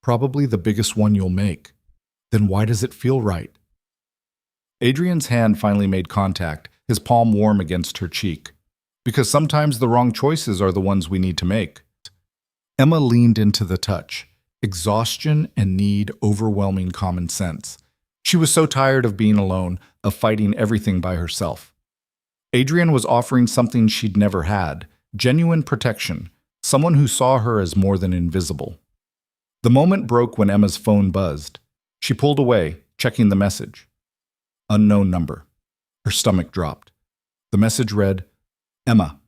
Probably the biggest one you'll make. Then why does it feel right? Adrian's hand finally made contact, his palm warm against her cheek. Because sometimes the wrong choices are the ones we need to make. Emma leaned into the touch. Exhaustion and need overwhelming common sense. She was so tired of being alone, of fighting everything by herself. Adrian was offering something she'd never had, genuine protection, someone who saw her as more than invisible. The moment broke when Emma's phone buzzed. She pulled away, checking the message. Unknown number. Her stomach dropped. The message read, Emma,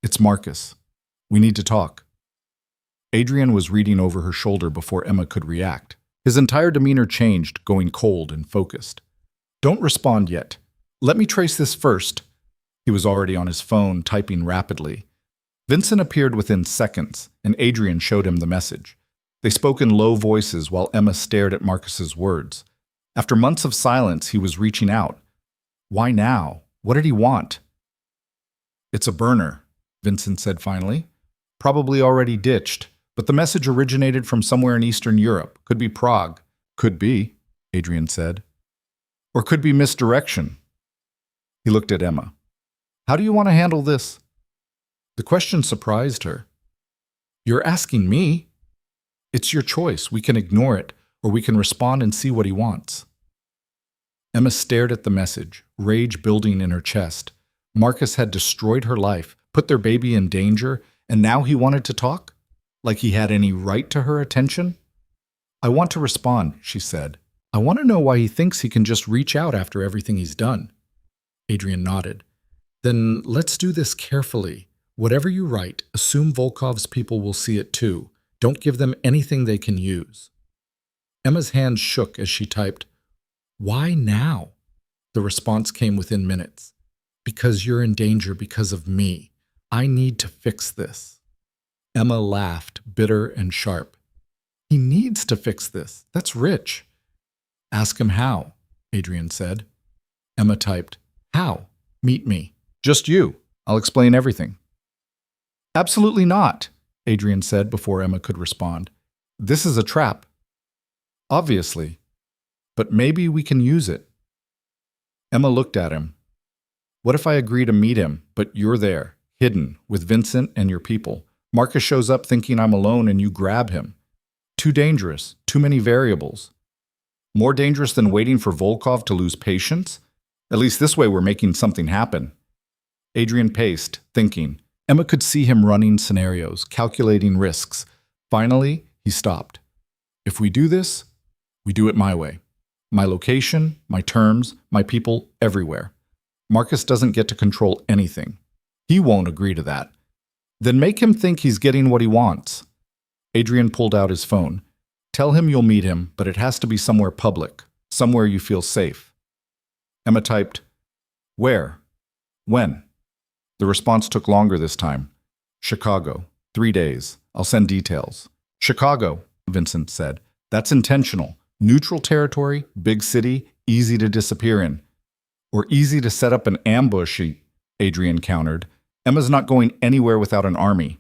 it's Marcus. We need to talk. Adrian was reading over her shoulder before Emma could react. His entire demeanor changed, going cold and focused. Don't respond yet. Let me trace this first. He was already on his phone, typing rapidly. Vincent appeared within seconds, and Adrian showed him the message. They spoke in low voices while Emma stared at Marcus's words. After months of silence, he was reaching out. Why now? What did he want? It's a burner, Vincent said finally. Probably already ditched, but the message originated from somewhere in Eastern Europe. Could be Prague. Could be, Adrian said. Or could be misdirection. He looked at Emma. How do you want to handle this? The question surprised her. You're asking me? It's your choice. We can ignore it, or we can respond and see what he wants. Emma stared at the message, rage building in her chest. Marcus had destroyed her life, put their baby in danger, and now he wanted to talk? Like he had any right to her attention? I want to respond, she said. I want to know why he thinks he can just reach out after everything he's done. Adrian nodded. Then let's do this carefully. Whatever you write, assume Volkov's people will see it too. Don't give them anything they can use. Emma's hands shook as she typed, Why now? The response came within minutes. Because you're in danger because of me. I need to fix this. Emma laughed, bitter and sharp. He needs to fix this. That's rich. Ask him how, Adrian said. Emma typed, How? Meet me. Just you. I'll explain everything. Absolutely not, Adrian said before Emma could respond. This is a trap. Obviously. But maybe we can use it. Emma looked at him. What if I agree to meet him, but you're there, hidden, with Vincent and your people? Marcus shows up thinking I'm alone and you grab him. Too dangerous, too many variables. More dangerous than waiting for Volkov to lose patience? At least this way we're making something happen. Adrian paced, thinking. Emma could see him running scenarios, calculating risks. Finally, he stopped. If we do this, we do it my way. My location, my terms, my people, everywhere. Marcus doesn't get to control anything. He won't agree to that. Then make him think he's getting what he wants. Adrian pulled out his phone. Tell him you'll meet him, but it has to be somewhere public, somewhere you feel safe. Emma typed, Where? When? The response took longer this time. Chicago. 3 days. I'll send details. Chicago, Vincent said. That's intentional. Neutral territory, big city, easy to disappear in. Or easy to set up an ambush, Adrian countered. Emma's not going anywhere without an army.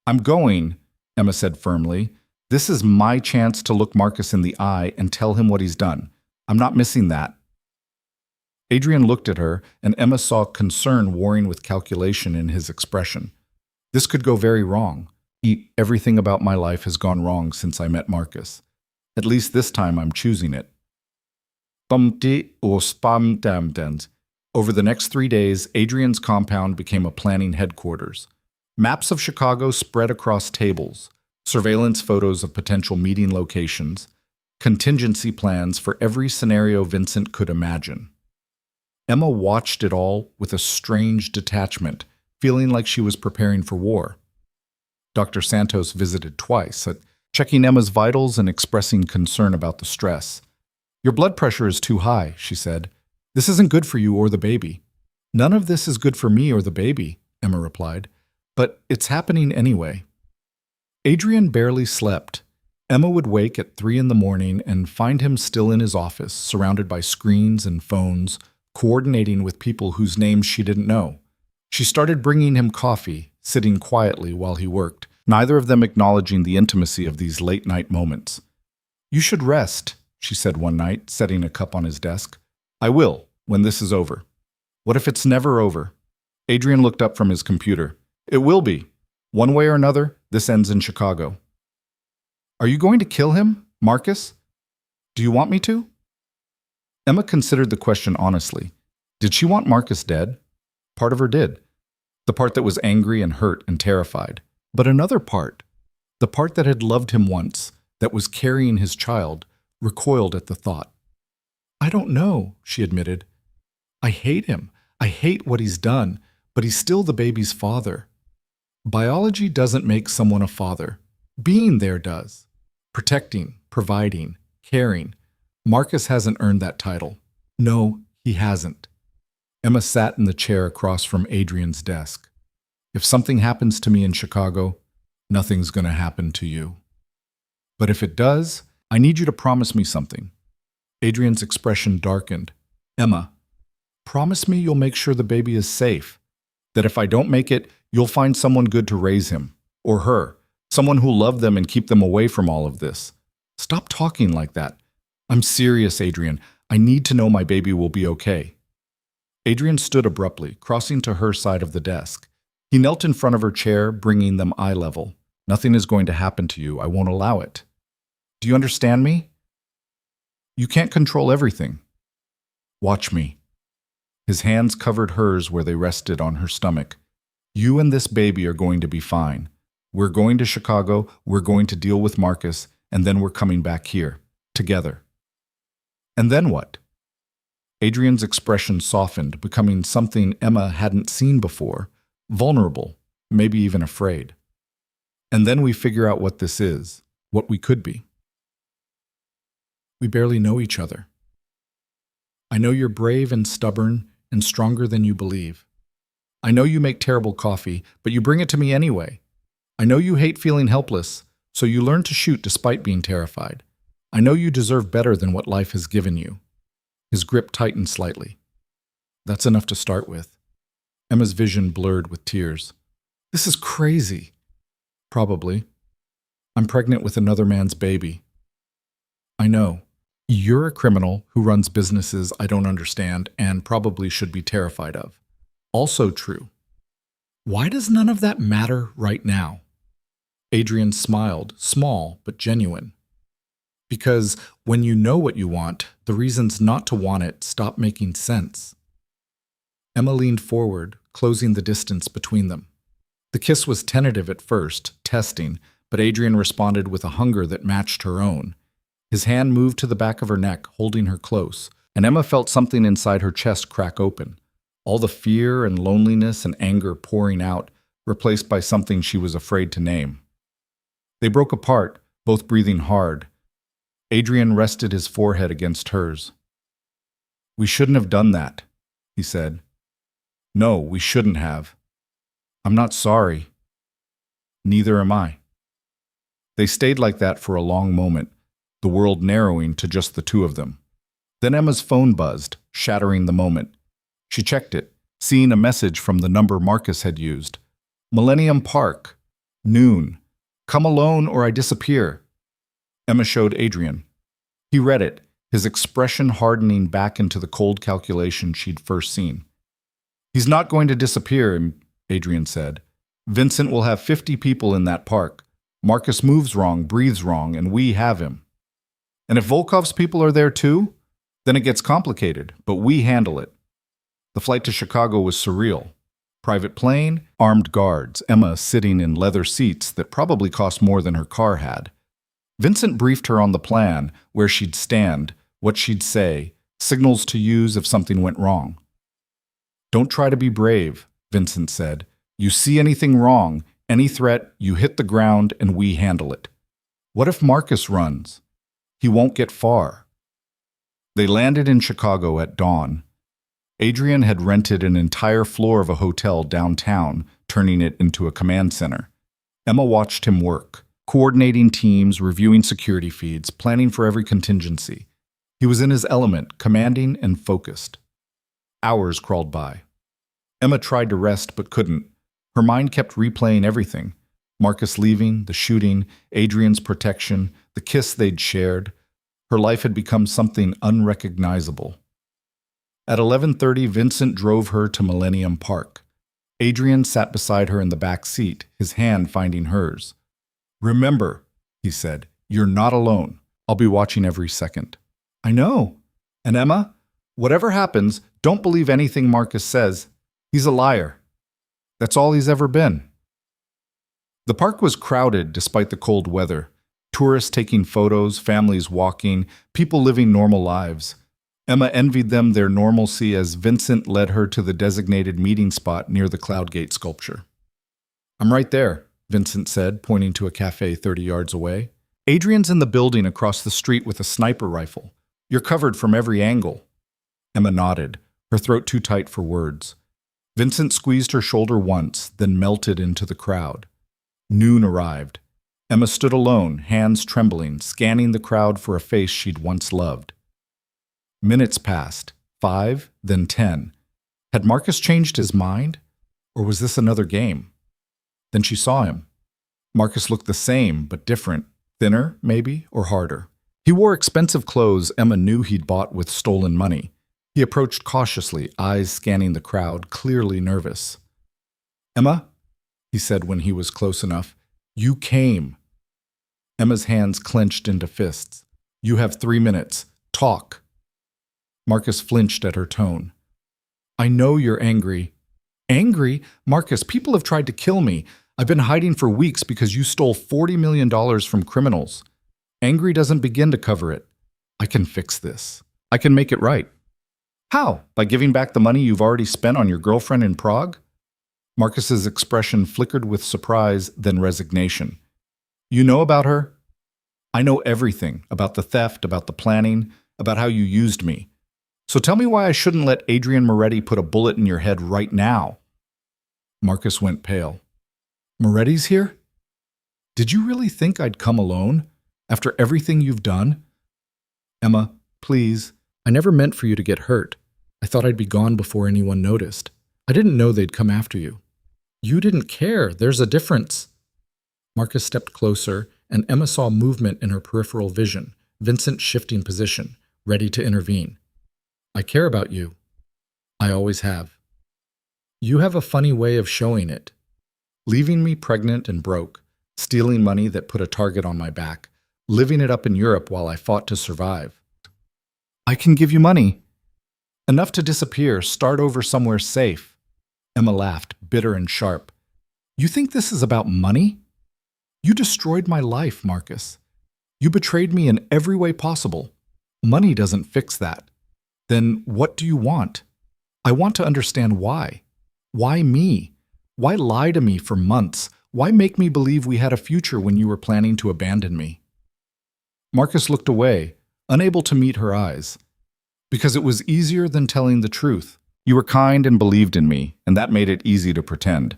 I'm going, Emma said firmly. This is my chance to look Marcus in the eye and tell him what he's done. I'm not missing that. Adrian looked at her, and Emma saw concern warring with calculation in his expression. This could go very wrong. Everything about my life has gone wrong since I met Marcus. At least this time I'm choosing it. Over the next 3 days, Adrian's compound became a planning headquarters. Maps of Chicago spread across tables, surveillance photos of potential meeting locations, contingency plans for every scenario Vincent could imagine. Emma watched it all with a strange detachment, feeling like she was preparing for war. Dr. Santos visited twice, checking Emma's vitals and expressing concern about the stress. Your blood pressure is too high, she said. This isn't good for you or the baby. None of this is good for me or the baby, Emma replied. But it's happening anyway. Adrian barely slept. Emma would wake at 3 in the morning and find him still in his office, surrounded by screens and phones, coordinating with people whose names she didn't know. She started bringing him coffee, sitting quietly while he worked, neither of them acknowledging the intimacy of these late-night moments. You should rest, she said one night, setting a cup on his desk. I will, when this is over. What if it's never over? Adrian looked up from his computer. It will be. One way or another, this ends in Chicago. Are you going to kill him, Marcus? Do you want me to? Emma considered the question honestly. Did she want Marcus dead? Part of her did. The part that was angry and hurt and terrified. But another part, the part that had loved him once, that was carrying his child, recoiled at the thought. I don't know, she admitted. I hate him. I hate what he's done, but he's still the baby's father. Biology doesn't make someone a father. Being there does. Protecting, providing, caring. Marcus hasn't earned that title. No, he hasn't. Emma sat in the chair across from Adrian's desk. If something happens to me in Chicago, nothing's going to happen to you. But if it does, I need you to promise me something. Adrian's expression darkened. Emma, promise me you'll make sure the baby is safe. That if I don't make it, you'll find someone good to raise him, or her, someone who'll love them and keep them away from all of this. Stop talking like that. I'm serious, Adrian. I need to know my baby will be okay. Adrian stood abruptly, crossing to her side of the desk. He knelt in front of her chair, bringing them eye level. Nothing is going to happen to you. I won't allow it. Do you understand me? You can't control everything. Watch me. His hands covered hers where they rested on her stomach. You and this baby are going to be fine. We're going to Chicago, we're going to deal with Marcus, and then we're coming back here, together. And then what? Adrian's expression softened, becoming something Emma hadn't seen before, vulnerable, maybe even afraid. And then we figure out what this is, what we could be. We barely know each other. I know you're brave and stubborn and stronger than you believe. I know you make terrible coffee, but you bring it to me anyway. I know you hate feeling helpless, so you learn to shoot despite being terrified. I know you deserve better than what life has given you. His grip tightened slightly. That's enough to start with. Emma's vision blurred with tears. This is crazy. Probably. I'm pregnant with another man's baby. I know. You're a criminal who runs businesses I don't understand and probably should be terrified of. Also true. Why does none of that matter right now? Adrian smiled, small but genuine. Because when you know what you want, the reasons not to want it stop making sense. Emma leaned forward, closing the distance between them. The kiss was tentative at first, testing, but Adrian responded with a hunger that matched her own. His hand moved to the back of her neck, holding her close, and Emma felt something inside her chest crack open. All the fear and loneliness and anger pouring out, replaced by something she was afraid to name. They broke apart, both breathing hard. Adrian rested his forehead against hers. We shouldn't have done that, he said. No, we shouldn't have. I'm not sorry. Neither am I. They stayed like that for a long moment, the world narrowing to just the two of them. Then Emma's phone buzzed, shattering the moment. She checked it, seeing a message from the number Marcus had used. Millennium Park. Noon. Come alone or I disappear. Emma showed Adrian. He read it, his expression hardening back into the cold calculation she'd first seen. He's not going to disappear, Adrian said. Vincent will have 50 people in that park. Marcus moves wrong, breathes wrong, and we have him. And if Volkov's people are there too, then it gets complicated, but we handle it. The flight to Chicago was surreal. Private plane, armed guards, Emma sitting in leather seats that probably cost more than her car had. Vincent briefed her on the plan, where she'd stand, what she'd say, signals to use if something went wrong. Don't try to be brave, Vincent said. You see anything wrong, Any threat, you hit the ground and we handle it. What if Marcus runs? He won't get far. They landed in Chicago at dawn. Adrian had rented an entire floor of a hotel downtown, turning it into a command center. Emma watched him work, coordinating teams, reviewing security feeds, planning for every contingency. He was in his element, commanding and focused. Hours crawled by. Emma tried to rest but couldn't. Her mind kept replaying everything. Marcus leaving, the shooting, Adrian's protection, the kiss they'd shared. Her life had become something unrecognizable. At 11:30, Vincent drove her to Millennium Park. Adrian sat beside her in the back seat, his hand finding hers. "Remember," he said, "you're not alone. I'll be watching every second." "I know. And Emma, whatever happens, don't believe anything Marcus says. He's a liar. That's all he's ever been." The park was crowded despite the cold weather. Tourists taking photos, families walking, people living normal lives. Emma envied them their normalcy as Vincent led her to the designated meeting spot near the Cloudgate sculpture. "I'm right there," Vincent said, pointing to a cafe 30 yards away. "Adrian's in the building across the street with a sniper rifle. You're covered from every angle." Emma nodded, her throat too tight for words. Vincent squeezed her shoulder once, then melted into the crowd. Noon arrived. Emma stood alone, hands trembling, scanning the crowd for a face she'd once loved. Minutes passed, 5, then 10. Had Marcus changed his mind? Or was this another game? Then she saw him. Marcus looked the same, but different. Thinner, maybe, or harder. He wore expensive clothes Emma knew he'd bought with stolen money. He approached cautiously, eyes scanning the crowd, clearly nervous. "Emma," he said when he was close enough, "you came." Emma's hands clenched into fists. "You have 3 minutes. Talk." Marcus flinched at her tone. "I know you're angry." "Angry? Marcus, people have tried to kill me. I've been hiding for weeks because you stole $40 million from criminals. Angry doesn't begin to cover it. I can fix this. I can make it right." "How? By giving back the money you've already spent on your girlfriend in Prague?" Marcus's expression flickered with surprise, then resignation. "You know about her?" "I know everything, about the theft, about the planning, about how you used me. So tell me why I shouldn't let Adrian Moretti put a bullet in your head right now." Marcus went pale. "Moretti's here? Did you really think I'd come alone, after everything you've done?" "Emma, please. I never meant for you to get hurt. I thought I'd be gone before anyone noticed. I didn't know they'd come after you." "You didn't care. There's a difference." Marcus stepped closer, and Emma saw movement in her peripheral vision, Vincent shifting position, ready to intervene. "I care about you. I always have. You have a funny way of showing it. Leaving me pregnant and broke, stealing money that put a target on my back, living it up in Europe while I fought to survive. I can give you money. Enough to disappear, start over somewhere safe." Emma laughed, bitter and sharp. "You think this is about money? You destroyed my life, Marcus. You betrayed me in every way possible. Money doesn't fix that. Then what do you want? I want to understand why. Why me? Why lie to me for months? Why make me believe we had a future when you were planning to abandon me?" Marcus looked away, unable to meet her eyes. "Because it was easier than telling the truth. You were kind and believed in me, and that made it easy to pretend.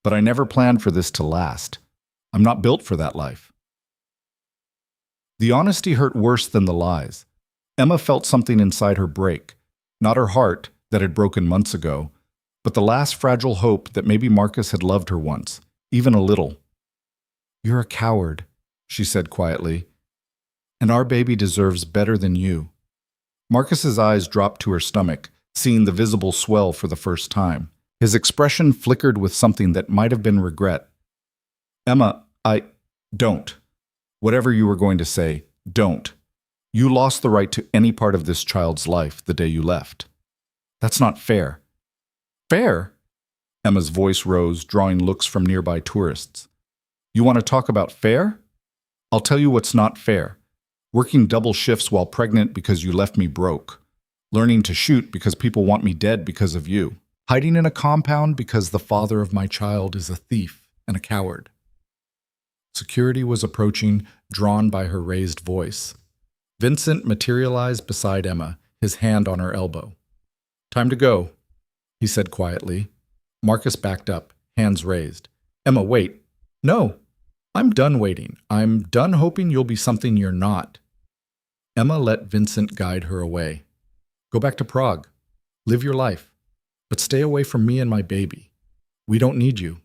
But I never planned for this to last. I'm not built for that life." The honesty hurt worse than the lies. Emma felt something inside her break, not her heart that had broken months ago, but the last fragile hope that maybe Marcus had loved her once, even a little. "You're a coward," she said quietly, "and our baby deserves better than you." Marcus's eyes dropped to her stomach, seeing the visible swell for the first time. His expression flickered with something that might have been regret. "Emma, don't. Whatever you were going to say, don't. You lost the right to any part of this child's life the day you left. That's not fair." "Fair?" Emma's voice rose, drawing looks from nearby tourists. "You want to talk about fair? I'll tell you what's not fair. Working double shifts while pregnant because you left me broke. Learning to shoot because people want me dead because of you. Hiding in a compound because the father of my child is a thief. and a coward. Security was approaching, drawn by her raised voice. Vincent materialized beside Emma, his hand on her elbow. "Time to go," he said quietly. Marcus backed up, hands raised. "Emma, wait." "No, I'm done waiting. I'm done hoping you'll be something you're not." Emma let Vincent guide her away. "Go back to Prague. Live your life. But stay away from me and my baby. We don't need you."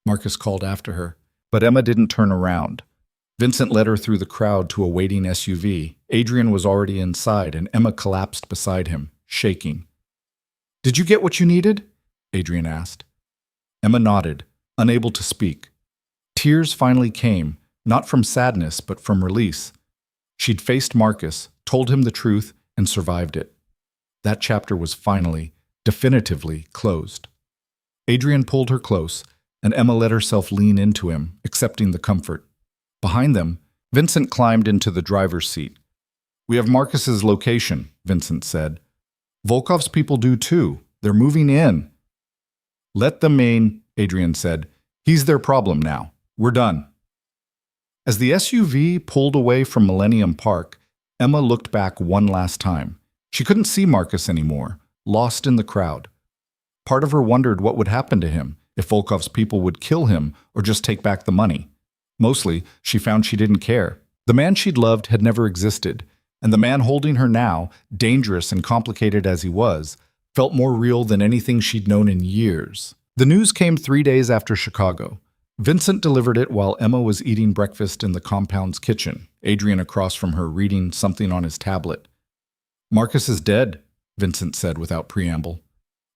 Marcus called after her, but Emma didn't turn around. Vincent led her through the crowd to a waiting SUV. Adrian was already inside, and Emma collapsed beside him, shaking. "Did you get what you needed?" Adrian asked. Emma nodded, unable to speak. Tears finally came, not from sadness, but from release. She'd faced Marcus, told him the truth, and survived it. That chapter was finally, definitively closed. Adrian pulled her close, and Emma let herself lean into him, accepting the comfort. Behind them, Vincent climbed into the driver's seat. "We have Marcus's location," Vincent said. "Volkov's people do too. They're moving in." "Let them in," Adrian said. "He's their problem now. We're done." As the SUV pulled away from Millennium Park, Emma looked back one last time. She couldn't see Marcus anymore, lost in the crowd. Part of her wondered what would happen to him, if Volkov's people would kill him or just take back the money. Mostly, she found she didn't care. The man she'd loved had never existed, and the man holding her now, dangerous and complicated as he was, felt more real than anything she'd known in years. The news came 3 days after Chicago. Vincent delivered it while Emma was eating breakfast in the compound's kitchen, Adrian across from her reading something on his tablet. "Marcus is dead," Vincent said without preamble.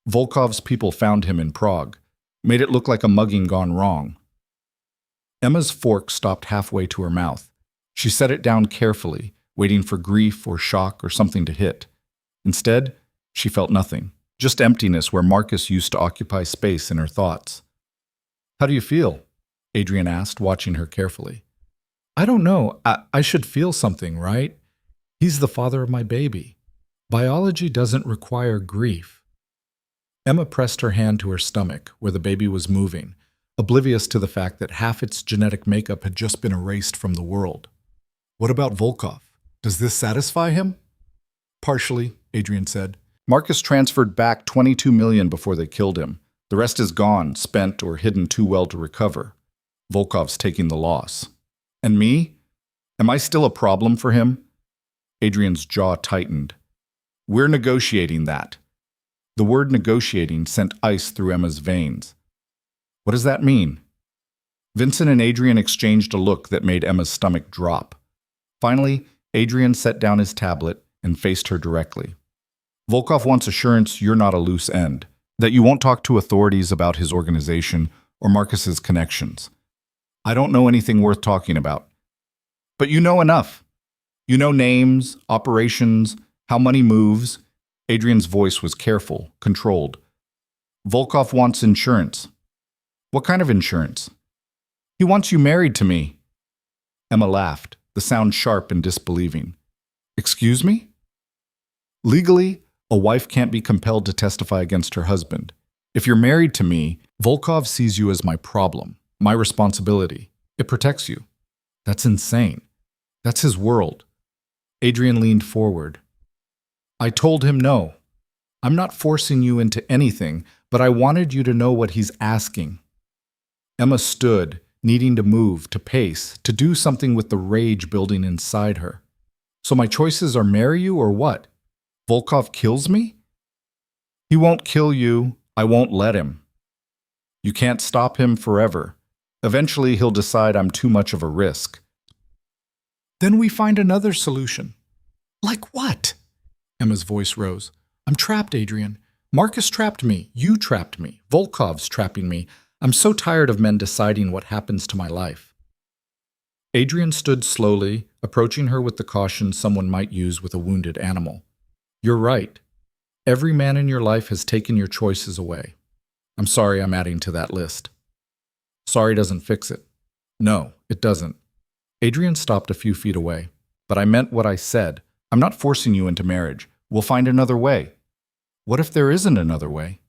"Volkov's people found him in Prague. Made it look like a mugging gone wrong." Emma's fork stopped halfway to her mouth. She set it down carefully, waiting for grief or shock or something to hit. Instead, she felt nothing, just emptiness where Marcus used to occupy space in her thoughts. "How do you feel?" Adrian asked, watching her carefully. "I don't know. I should feel something, right? He's the father of my baby. Biology doesn't require grief." Emma pressed her hand to her stomach, where the baby was moving, oblivious to the fact that half its genetic makeup had just been erased from the world. "What about Volkov? Does this satisfy him?" "Partially," Adrian said. "Marcus transferred back 22 million before they killed him. The rest is gone, spent, or hidden too well to recover. Volkov's taking the loss. And me? Am I still a problem for him?" Adrian's jaw tightened. "We're negotiating that." The word negotiating sent ice through Emma's veins. "What does that mean?" Vincent and Adrian exchanged a look that made Emma's stomach drop. Finally, Adrian set down his tablet and faced her directly. "Volkov wants assurance you're not a loose end, that you won't talk to authorities about his organization or Marcus's connections. I don't know anything worth talking about. But you know enough. You know names, operations, how money moves." Adrian's voice was careful, controlled. "Volkov wants insurance." "What kind of insurance?" "He wants you married to me." Emma laughed, the sound sharp and disbelieving. "Excuse me?" "Legally, a wife can't be compelled to testify against her husband. If you're married to me, Volkov sees you as my problem, my responsibility. It protects you." "That's insane. That's his world." Adrian leaned forward. "I told him no. I'm not forcing you into anything, but I wanted you to know what he's asking." Emma stood, needing to move, to pace, to do something with the rage building inside her. "So my choices are marry you or what? Volkov kills me?" "He won't kill you. I won't let him. You can't stop him forever. Eventually he'll decide I'm too much of a risk." "Then we find another solution." "Like what?" Emma's voice rose. "I'm trapped, Adrian. Marcus trapped me. You trapped me. Volkov's trapping me. I'm so tired of men deciding what happens to my life." Adrian stood slowly, approaching her with the caution someone might use with a wounded animal. "You're right. Every man in your life has taken your choices away. I'm sorry I'm adding to that list." "Sorry doesn't fix it." "No, it doesn't." Adrian stopped a few feet away. "But I meant what I said. I'm not forcing you into marriage. We'll find another way." "What if there isn't another way?"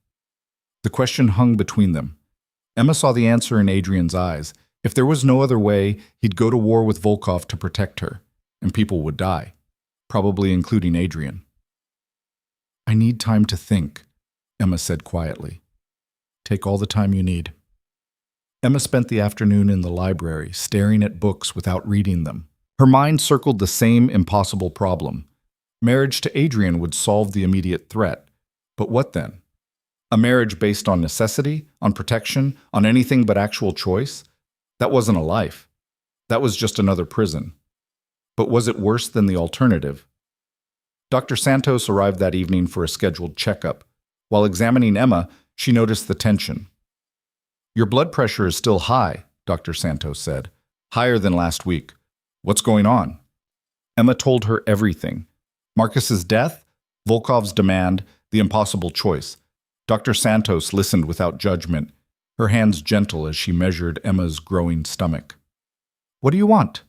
The question hung between them. Emma saw the answer in Adrian's eyes. If there was no other way, he'd go to war with Volkov to protect her, and people would die, probably including Adrian. I need time to think, Emma said quietly. Take all the time you need. Emma spent the afternoon in the library, staring at books without reading them. Her mind circled the same impossible problem. Marriage to Adrian would solve the immediate threat. But what then? A marriage based on necessity, on protection, on anything but actual choice? That wasn't a life. That was just another prison. But was it worse than the alternative? Dr. Santos arrived that evening for a scheduled checkup. While examining Emma, she noticed the tension. Your blood pressure is still high, Dr. Santos said. Higher than last week. What's going on? Emma told her everything. Marcus's death, Volkov's demand, the impossible choice. Dr. Santos listened without judgment, her hands gentle as she measured Emma's growing stomach. What do you want?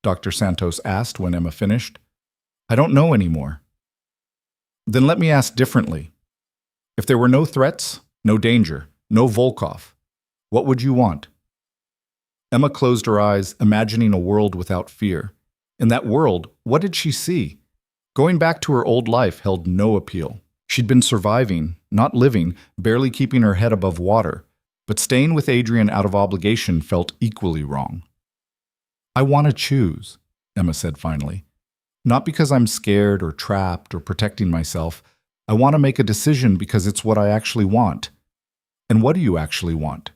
Dr. Santos asked when Emma finished. I don't know anymore. Then let me ask differently. If there were no threats, no danger, no Volkov, what would you want? Emma closed her eyes, imagining a world without fear. In that world, what did she see? Going back to her old life held no appeal. She'd been surviving, not living, barely keeping her head above water. But staying with Adrian out of obligation felt equally wrong. I want to choose, Emma said finally. Not because I'm scared or trapped or protecting myself. I want to make a decision because it's what I actually want. And what do you actually want?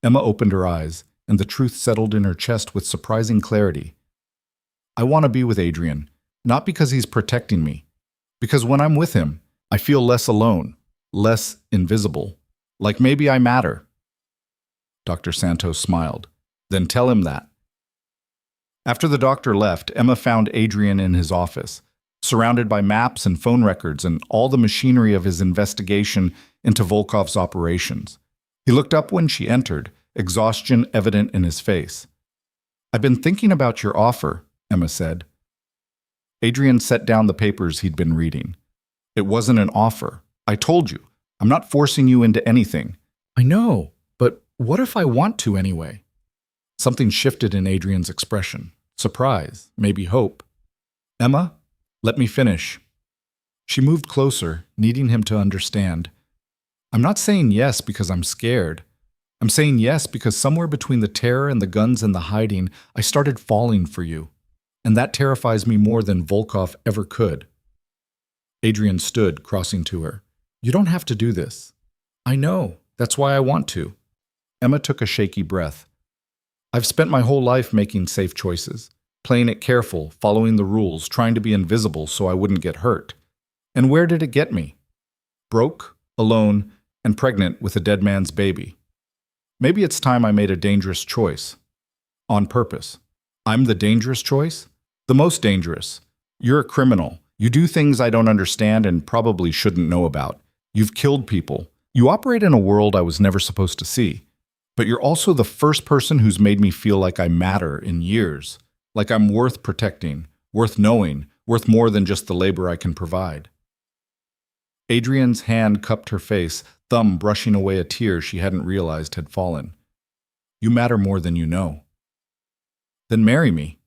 Emma opened her eyes, and the truth settled in her chest with surprising clarity. I want to be with Adrian, not because he's protecting me. Because when I'm with him, I feel less alone, less invisible, like maybe I matter. Dr. Santos smiled. Then tell him that. After the doctor left, Emma found Adrian in his office, surrounded by maps and phone records and all the machinery of his investigation into Volkov's operations. He looked up when she entered, exhaustion evident in his face. I've been thinking about your offer, Emma said. Adrian set down the papers he'd been reading. It wasn't an offer. I told you. I'm not forcing you into anything. I know, but what if I want to anyway? Something shifted in Adrian's expression. Surprise, maybe hope. Emma, let me finish. She moved closer, needing him to understand. I'm not saying yes because I'm scared. I'm saying yes because somewhere between the terror and the guns and the hiding, I started falling for you. And that terrifies me more than Volkov ever could. Adrian stood, crossing to her. You don't have to do this. I know. That's why I want to. Emma took a shaky breath. I've spent my whole life making safe choices, playing it careful, following the rules, trying to be invisible so I wouldn't get hurt. And where did it get me? Broke, alone, and pregnant with a dead man's baby. Maybe it's time I made a dangerous choice. On purpose. I'm the dangerous choice? The most dangerous. You're a criminal. You do things I don't understand and probably shouldn't know about. You've killed people. You operate in a world I was never supposed to see. But you're also the first person who's made me feel like I matter in years. Like I'm worth protecting, worth knowing, worth more than just the labor I can provide. Adrian's hand cupped her face, thumb brushing away a tear she hadn't realized had fallen. You matter more than you know. Then marry me.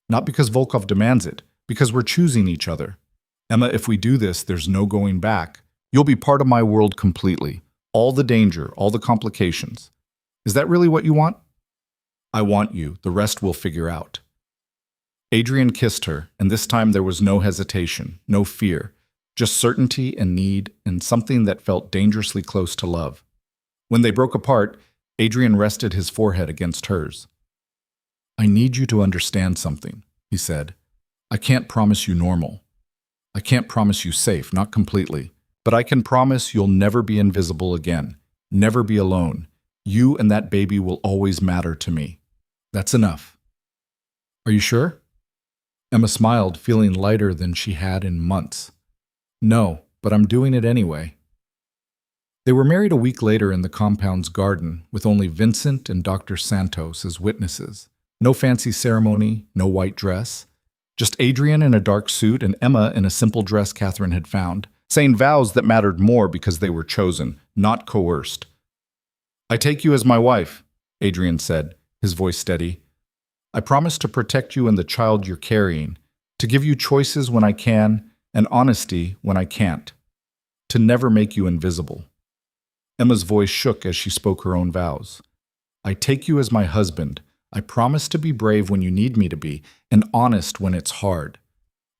Not because Volkov demands it, because we're choosing each other. Emma, if we do this, there's no going back. You'll be part of my world completely. All the danger, all the complications. Is that really what you want? I want you. The rest we'll figure out. Adrian kissed her, and this time there was no hesitation, no fear, just certainty and need and something that felt dangerously close to love. When they broke apart, Adrian rested his forehead against hers. I need you to understand something, he said. I can't promise you normal. I can't promise you safe, not completely. But I can promise you'll never be invisible again, never be alone. You and that baby will always matter to me. That's enough. Are you sure? Emma smiled, feeling lighter than she had in months. No, but I'm doing it anyway. They were married a week later in the compound's garden, with only Vincent and Dr. Santos as witnesses. No fancy ceremony, no white dress. Just Adrian in a dark suit and Emma in a simple dress Catherine had found, saying vows that mattered more because they were chosen, not coerced. I take you as my wife, Adrian said, his voice steady. I promise to protect you and the child you're carrying, to give you choices when I can and honesty when I can't, to never make you invisible. Emma's voice shook as she spoke her own vows. I take you as my husband. I promise to be brave when you need me to be, and honest when it's hard.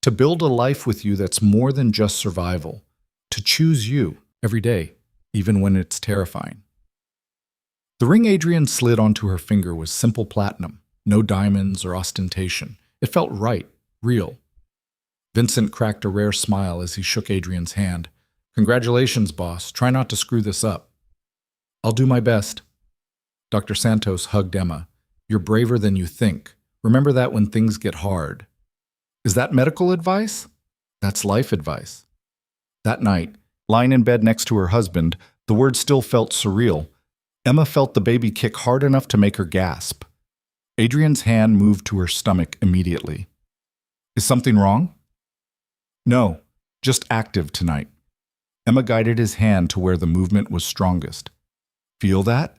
To build a life with you that's more than just survival. To choose you every day, even when it's terrifying. The ring Adrian slid onto her finger was simple platinum, no diamonds or ostentation. It felt right, real. Vincent cracked a rare smile as he shook Adrian's hand. Congratulations, boss. Try not to screw this up. I'll do my best. Dr. Santos hugged Emma. You're braver than you think. Remember that when things get hard. Is that medical advice? That's life advice. That night, lying in bed next to her husband, the words still felt surreal. Emma felt the baby kick hard enough to make her gasp. Adrian's hand moved to her stomach immediately. Is something wrong? No, just active tonight. Emma guided his hand to where the movement was strongest. Feel that?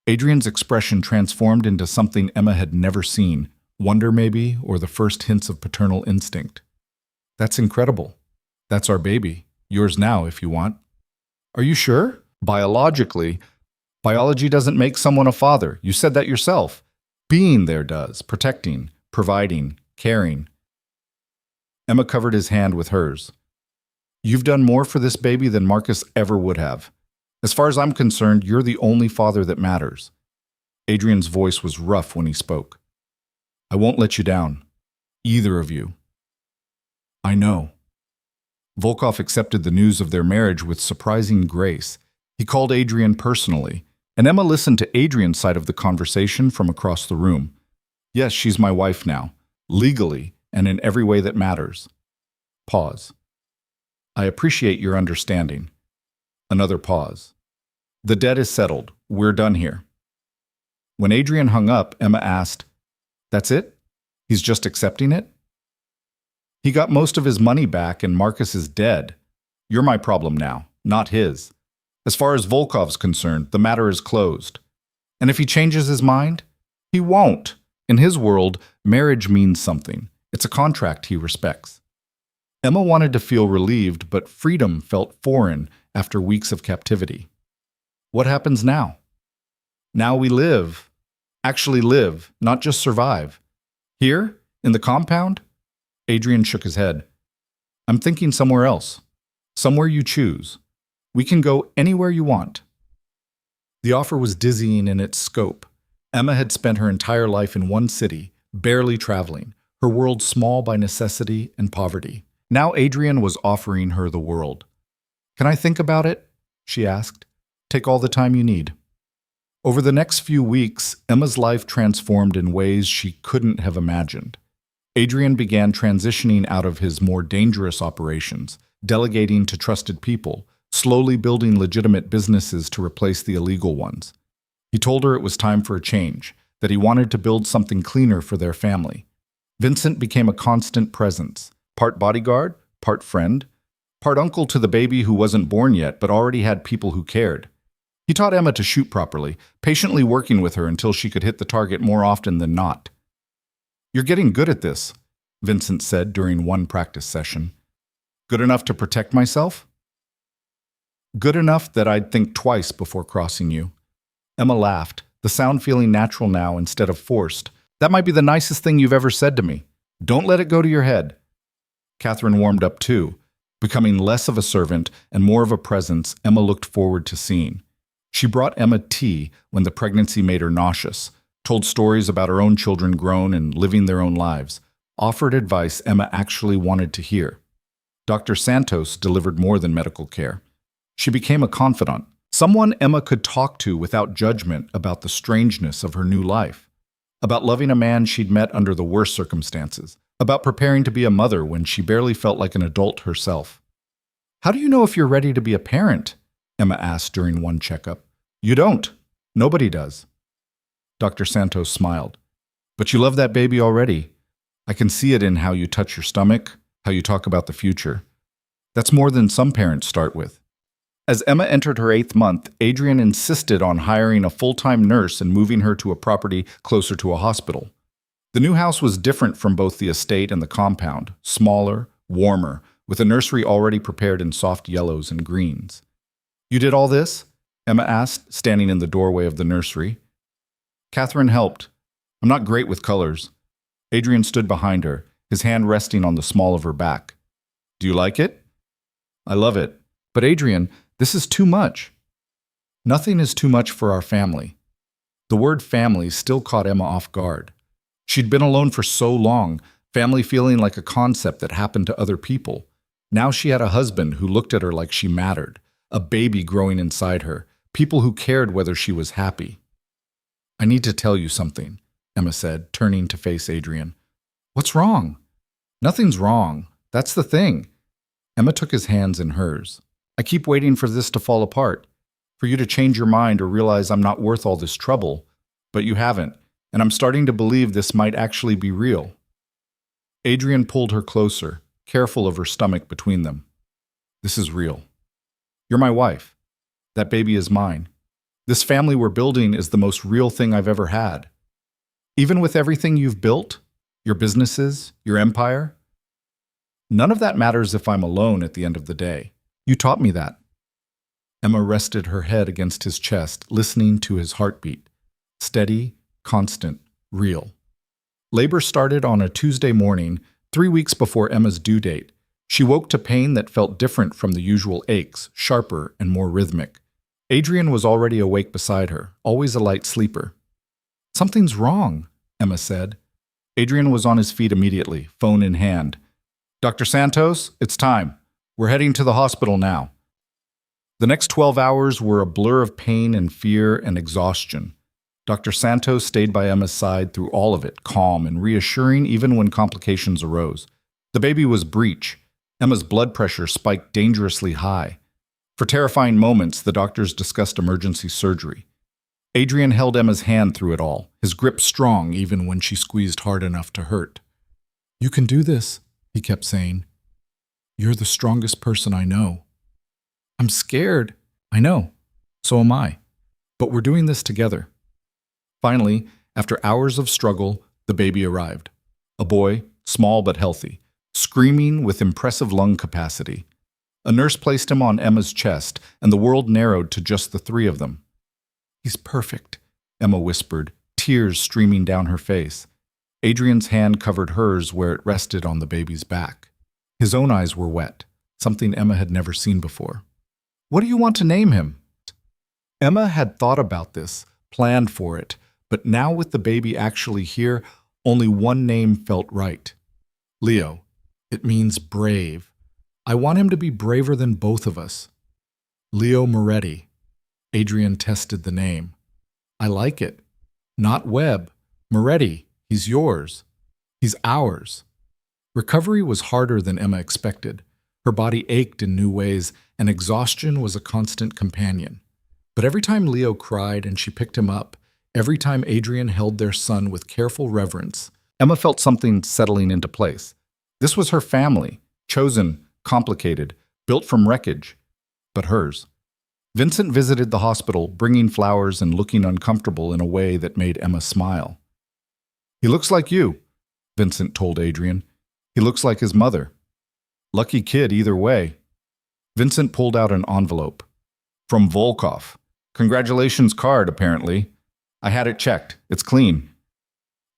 Adrian's expression transformed into something Emma had never seen, wonder maybe, or the first hints of paternal instinct. That's incredible. That's our baby. Yours now, if you want. Are you sure? Biologically, biology doesn't make someone a father. You said that yourself. Being there does, protecting, providing, caring. Emma covered his hand with hers. You've done more for this baby than Marcus ever would have. As far as I'm concerned, you're the only father that matters. Adrian's voice was rough when he spoke. I won't let you down. Either of you. I know. Volkov accepted the news of their marriage with surprising grace. He called Adrian personally, and Emma listened to Adrian's side of the conversation from across the room. Yes, she's my wife now, legally and in every way that matters. Pause. I appreciate your understanding. Another pause. The debt is settled. We're done here. When Adrian hung up, Emma asked, That's it? He's just accepting it? He got most of his money back and Marcus is dead. You're my problem now, not his. As far as Volkov's concerned, the matter is closed. And if he changes his mind, he won't. In his world, marriage means something. It's a contract he respects. Emma wanted to feel relieved, but freedom felt foreign after weeks of captivity. What happens now? Now we live. Actually live, not just survive. Here, in the compound? Adrian shook his head. I'm thinking somewhere else. Somewhere you choose. We can go anywhere you want. The offer was dizzying in its scope. Emma had spent her entire life in one city, barely traveling, her world small by necessity and poverty. Now Adrian was offering her the world. Can I think about it? She asked. Take all the time you need. Over the next few weeks, Emma's life transformed in ways she couldn't have imagined. Adrian began transitioning out of his more dangerous operations, delegating to trusted people, slowly building legitimate businesses to replace the illegal ones. He told her it was time for a change, that he wanted to build something cleaner for their family. Vincent became a constant presence, part bodyguard, part friend, part uncle to the baby who wasn't born yet but already had people who cared. He taught Emma to shoot properly, patiently working with her until she could hit the target more often than not. You're getting good at this, Vincent said during one practice session. Good enough to protect myself? Good enough that I'd think twice before crossing you. Emma laughed, the sound feeling natural now instead of forced. That might be the nicest thing you've ever said to me. Don't let it go to your head. Catherine warmed up too. Becoming less of a servant and more of a presence Emma looked forward to seeing. She brought Emma tea when the pregnancy made her nauseous, told stories about her own children grown and living their own lives, offered advice Emma actually wanted to hear. Dr. Santos delivered more than medical care. She became a confidant, someone Emma could talk to without judgment about the strangeness of her new life, about loving a man she'd met under the worst circumstances, about preparing to be a mother when she barely felt like an adult herself. How do you know if you're ready to be a parent? Emma asked during one checkup. You don't. Nobody does. Dr. Santos smiled. But you love that baby already. I can see it in how you touch your stomach, how you talk about the future. That's more than some parents start with. As Emma entered her 8th month, Adrian insisted on hiring a full-time nurse and moving her to a property closer to a hospital. The new house was different from both the estate and the compound, smaller, warmer, with a nursery already prepared in soft yellows and greens. "You did all this?" Emma asked, standing in the doorway of the nursery. Catherine helped. "I'm not great with colors." Adrian stood behind her, his hand resting on the small of her back. "Do you like it?" "I love it. But Adrian, this is too much." Nothing is too much for our family. The word family still caught Emma off guard. She'd been alone for so long, family feeling like a concept that happened to other people. Now she had a husband who looked at her like she mattered, a baby growing inside her, people who cared whether she was happy. "I need to tell you something," Emma said, turning to face Adrian. "What's wrong?" "Nothing's wrong. That's the thing." Emma took his hands in hers. "I keep waiting for this to fall apart, for you to change your mind or realize I'm not worth all this trouble, but you haven't, and I'm starting to believe this might actually be real." Adrian pulled her closer, careful of her stomach between them. "This is real. You're my wife. That baby is mine. This family we're building is the most real thing I've ever had. Even with everything you've built, your businesses, your empire, none of that matters if I'm alone at the end of the day. You taught me that." Emma rested her head against his chest, listening to his heartbeat. Steady, constant, real. Labor started on a Tuesday morning, 3 weeks before Emma's due date. She woke to pain that felt different from the usual aches, sharper and more rhythmic. Adrian was already awake beside her, always a light sleeper. "Something's wrong," Emma said. Adrian was on his feet immediately, phone in hand. "Dr. Santos, it's time. We're heading to the hospital now." The next 12 hours were a blur of pain and fear and exhaustion. Dr. Santos stayed by Emma's side through all of it, calm and reassuring even when complications arose. The baby was breech. Emma's blood pressure spiked dangerously high. For terrifying moments, the doctors discussed emergency surgery. Adrian held Emma's hand through it all, his grip strong even when she squeezed hard enough to hurt. "You can do this," he kept saying. "You're the strongest person I know." "I'm scared." "I know. So am I. But we're doing this together." Finally, after hours of struggle, the baby arrived. A boy, small but healthy, screaming with impressive lung capacity. A nurse placed him on Emma's chest, and the world narrowed to just the three of them. "He's perfect," Emma whispered, tears streaming down her face. Adrian's hand covered hers where it rested on the baby's back. His own eyes were wet, something Emma had never seen before. "What do you want to name him?" Emma had thought about this, planned for it, but now with the baby actually here, only one name felt right. "Leo. It means brave. I want him to be braver than both of us." "Leo Moretti." Adrian tested the name. "I like it. Not Webb. Moretti. He's yours. He's ours." Recovery was harder than Emma expected. Her body ached in new ways, and exhaustion was a constant companion. But every time Leo cried and she picked him up, every time Adrian held their son with careful reverence, Emma felt something settling into place. This was her family, chosen, complicated, built from wreckage, but hers. Vincent visited the hospital, bringing flowers and looking uncomfortable in a way that made Emma smile. "He looks like you," Vincent told Adrian. "He looks like his mother." "Lucky kid either way." Vincent pulled out an envelope. "From Volkov. Congratulations card, apparently. I had it checked. It's clean."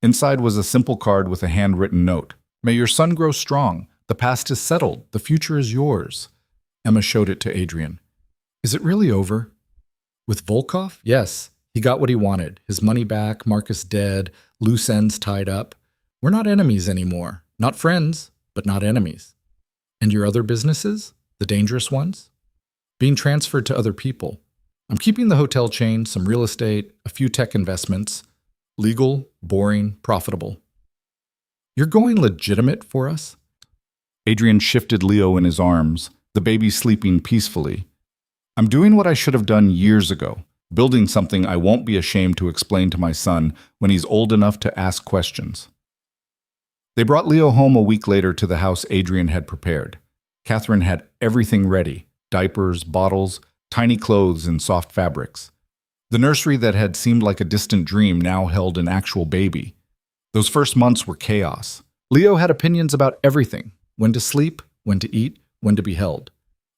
Inside was a simple card with a handwritten note. "May your son grow strong. The past is settled. The future is yours." Emma showed it to Adrian. "Is it really over?" "With Volkov? Yes. He got what he wanted. His money back, Marcus dead, loose ends tied up. We're not enemies anymore. Not friends, but not enemies." "And your other businesses? The dangerous ones?" "Being transferred to other people. I'm keeping the hotel chain, some real estate, a few tech investments. Legal, boring, profitable." "You're going legitimate for us?" Adrian shifted Leo in his arms, the baby sleeping peacefully. "I'm doing what I should have done years ago, building something I won't be ashamed to explain to my son when he's old enough to ask questions." They brought Leo home a week later to the house Adrian had prepared. Catherine had everything ready: diapers, bottles, tiny clothes and soft fabrics. The nursery that had seemed like a distant dream now held an actual baby. Those first months were chaos. Leo had opinions about everything: when to sleep, when to eat, when to be held.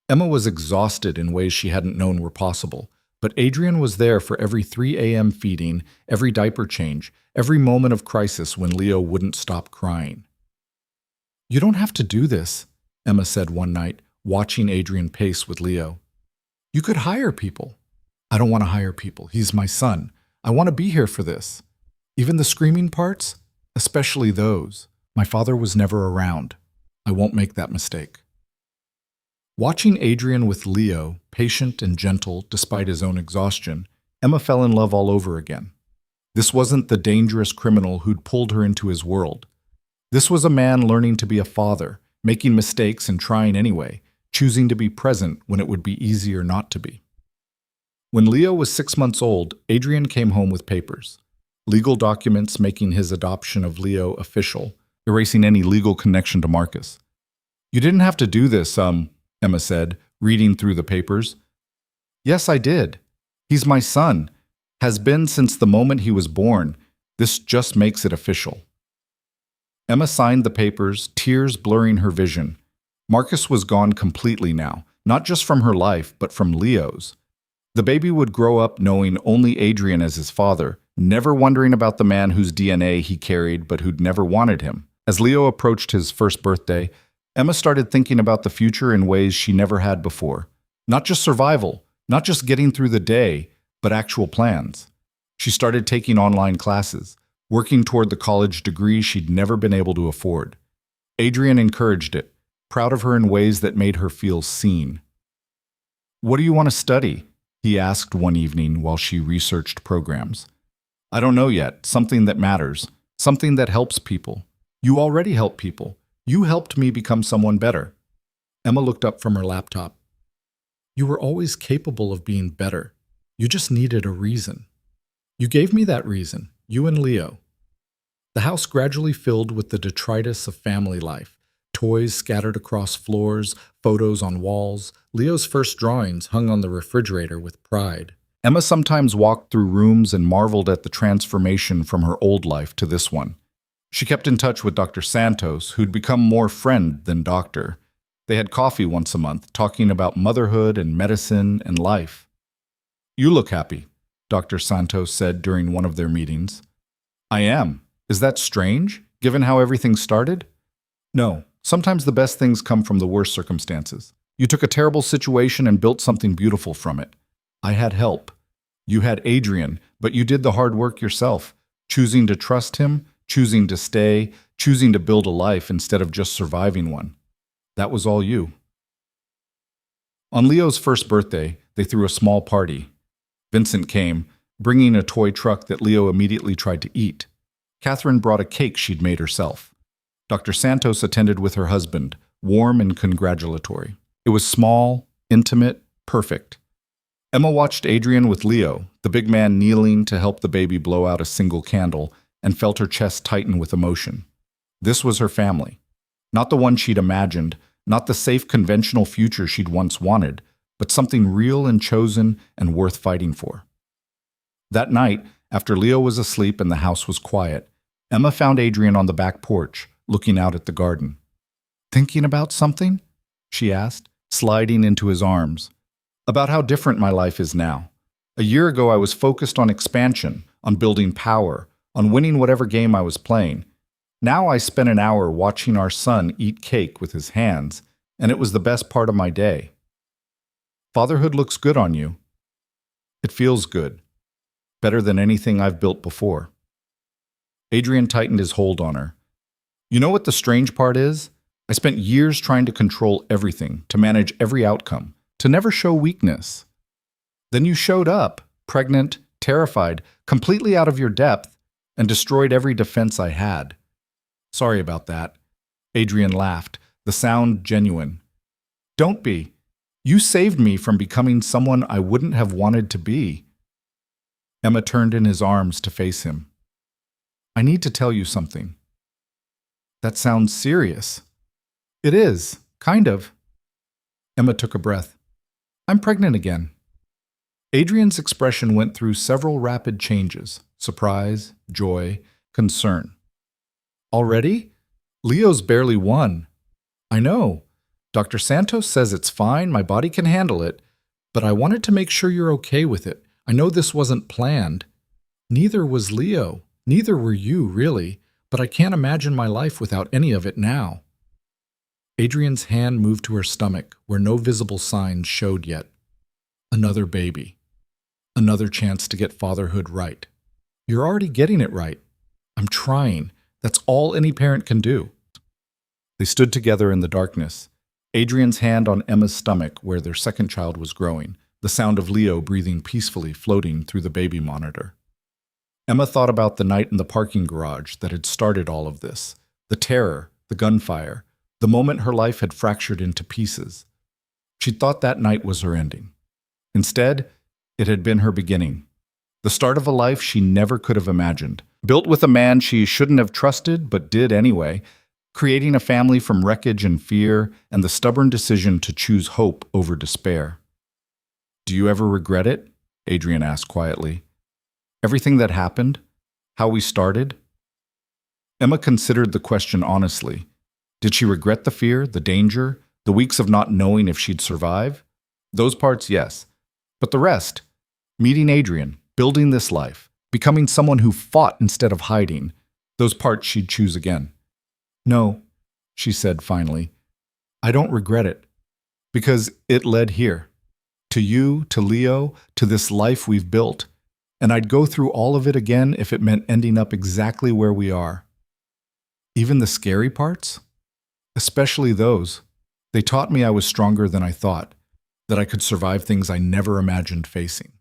Emma was exhausted in ways she hadn't known were possible, but Adrian was there for every 3 a.m. feeding, every diaper change, every moment of crisis when Leo wouldn't stop crying. "You don't have to do this," Emma said one night, watching Adrian pace with Leo. "You could hire people." "I don't want to hire people. He's my son. I want to be here for this. Even the screaming parts, especially those. My father was never around. I won't make that mistake." Watching Adrian with Leo, patient and gentle despite his own exhaustion, Emma fell in love all over again. This wasn't the dangerous criminal who'd pulled her into his world. This was a man learning to be a father, making mistakes and trying anyway, choosing to be present when it would be easier not to be. When Leo was 6 months old, Adrian came home with papers. Legal documents making his adoption of Leo official, erasing any legal connection to Marcus. "You didn't have to do this, Emma said, reading through the papers. "Yes, I did. He's my son. Has been since the moment he was born. This just makes it official." Emma signed the papers, tears blurring her vision. Marcus was gone completely now, not just from her life, but from Leo's. The baby would grow up knowing only Adrian as his father, never wondering about the man whose DNA he carried but who'd never wanted him. As Leo approached his first birthday, Emma started thinking about the future in ways she never had before. Not just survival, not just getting through the day, but actual plans. She started taking online classes, working toward the college degree she'd never been able to afford. Adrian encouraged it, proud of her in ways that made her feel seen. "What do you want to study?" he asked one evening while she researched programs. "I don't know yet. Something that matters. Something that helps people. You already help people. You helped me become someone better." Emma looked up from her laptop. "You were always capable of being better. You just needed a reason. You gave me that reason, you and Leo." The house gradually filled with the detritus of family life. Toys scattered across floors, photos on walls. Leo's first drawings hung on the refrigerator with pride. Emma sometimes walked through rooms and marveled at the transformation from her old life to this one. She kept in touch with Dr. Santos, who'd become more friend than doctor. They had coffee once a month, talking about motherhood and medicine and life. "You look happy," Dr. Santos said during one of their meetings. "I am. Is that strange, given how everything started?" "No. Sometimes the best things come from the worst circumstances. You took a terrible situation and built something beautiful from it. I had help. You had Adrian, but you did the hard work yourself, choosing to trust him, choosing to stay, choosing to build a life instead of just surviving one. That was all you." On Leo's first birthday, they threw a small party. Vincent came, bringing a toy truck that Leo immediately tried to eat. Catherine brought a cake she'd made herself. Dr. Santos attended with her husband, warm and congratulatory. It was small, intimate, perfect. Emma watched Adrian with Leo, the big man kneeling to help the baby blow out a single candle, and felt her chest tighten with emotion. This was her family. Not the one she'd imagined, not the safe conventional future she'd once wanted, but something real and chosen and worth fighting for. That night, after Leo was asleep and the house was quiet, Emma found Adrian on the back porch, looking out at the garden. "Thinking about something?" she asked, sliding into his arms. "About how different my life is now. A year ago I was focused on expansion, on building power, on winning whatever game I was playing. Now I spent an hour watching our son eat cake with his hands, and it was the best part of my day. Fatherhood looks good on you. It feels good. Better than anything I've built before." Adrian tightened his hold on her. "You know what the strange part is? I spent years trying to control everything, to manage every outcome, to never show weakness. Then you showed up, pregnant, terrified, completely out of your depth, and destroyed every defense I had. Sorry about that." Adrian laughed, the sound genuine. "Don't be. You saved me from becoming someone I wouldn't have wanted to be." Emma turned in his arms to face him. "I need to tell you something." "That sounds serious." "It is, kind of." Emma took a breath. "I'm pregnant again. Adrian's expression went through several rapid changes: surprise, joy, concern. Already? Leo's barely one. I know. Dr. Santos says it's fine, my body can handle it, but I wanted to make sure you're okay with it. I know this wasn't planned. Neither was Leo. Neither were you, really, but I can't imagine my life without any of it now. Adrian's hand moved to her stomach, where no visible signs showed yet. Another baby. Another chance to get fatherhood right. You're already getting it right. I'm trying. That's all any parent can do. They stood together in the darkness, Adrian's hand on Emma's stomach where their second child was growing, the sound of Leo breathing peacefully floating through the baby monitor. Emma thought about the night in the parking garage that had started all of this, the terror, the gunfire, the moment her life had fractured into pieces. She thought that night was her ending. Instead, it had been her beginning, the start of a life she never could have imagined, built with a man she shouldn't have trusted but did anyway, creating a family from wreckage and fear and the stubborn decision to choose hope over despair. Do you ever regret it? Adrian asked quietly. Everything that happened? How we started? Emma considered the question honestly. Did she regret the fear, the danger, the weeks of not knowing if she'd survive? Those parts, yes. But the rest, meeting Adrian, building this life, becoming someone who fought instead of hiding, those parts she'd choose again. No, she said finally, I don't regret it, because it led here. To you, to Leo, to this life we've built, and I'd go through all of it again if it meant ending up exactly where we are. Even the scary parts? Especially those. They taught me I was stronger than I thought, that I could survive things I never imagined facing,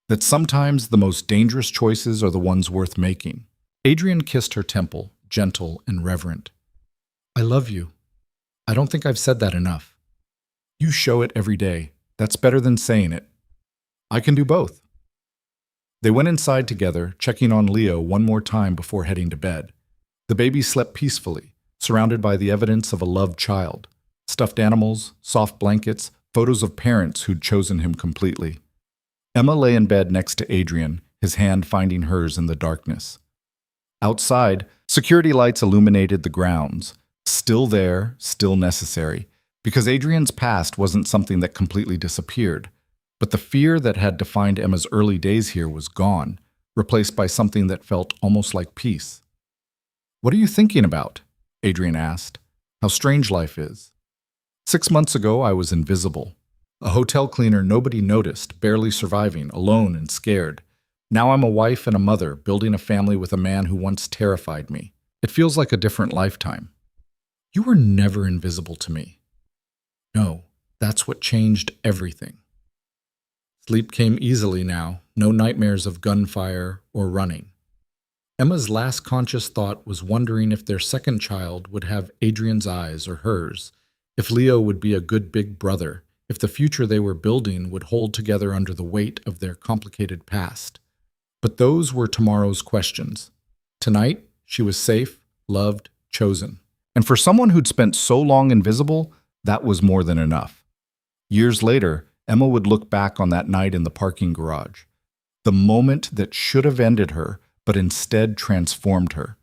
that sometimes the most dangerous choices are the ones worth making. Adrian kissed her temple, gentle and reverent. I love you. I don't think I've said that enough. You show it every day. That's better than saying it. I can do both. They went inside together, checking on Leo one more time before heading to bed. The baby slept peacefully, surrounded by the evidence of a loved child. Stuffed animals, soft blankets, photos of parents who'd chosen him completely. Emma lay in bed next to Adrian, his hand finding hers in the darkness. Outside, security lights illuminated the grounds. Still there, still necessary, because Adrian's past wasn't something that completely disappeared, but the fear that had defined Emma's early days here was gone, replaced by something that felt almost like peace. What are you thinking about? Adrian asked. How strange life is. 6 months ago, I was invisible. A hotel cleaner nobody noticed, barely surviving, alone and scared. Now I'm a wife and a mother, building a family with a man who once terrified me. It feels like a different lifetime. You were never invisible to me. No, that's what changed everything. Sleep came easily now, no nightmares of gunfire or running. Emma's last conscious thought was wondering if their second child would have Adrian's eyes or hers, if Leo would be a good big brother, if the future they were building would hold together under the weight of their complicated past. But those were tomorrow's questions. Tonight, she was safe, loved, chosen. And for someone who'd spent so long invisible, that was more than enough. Years later, Emma would look back on that night in the parking garage. The moment that should have ended her, but instead transformed her,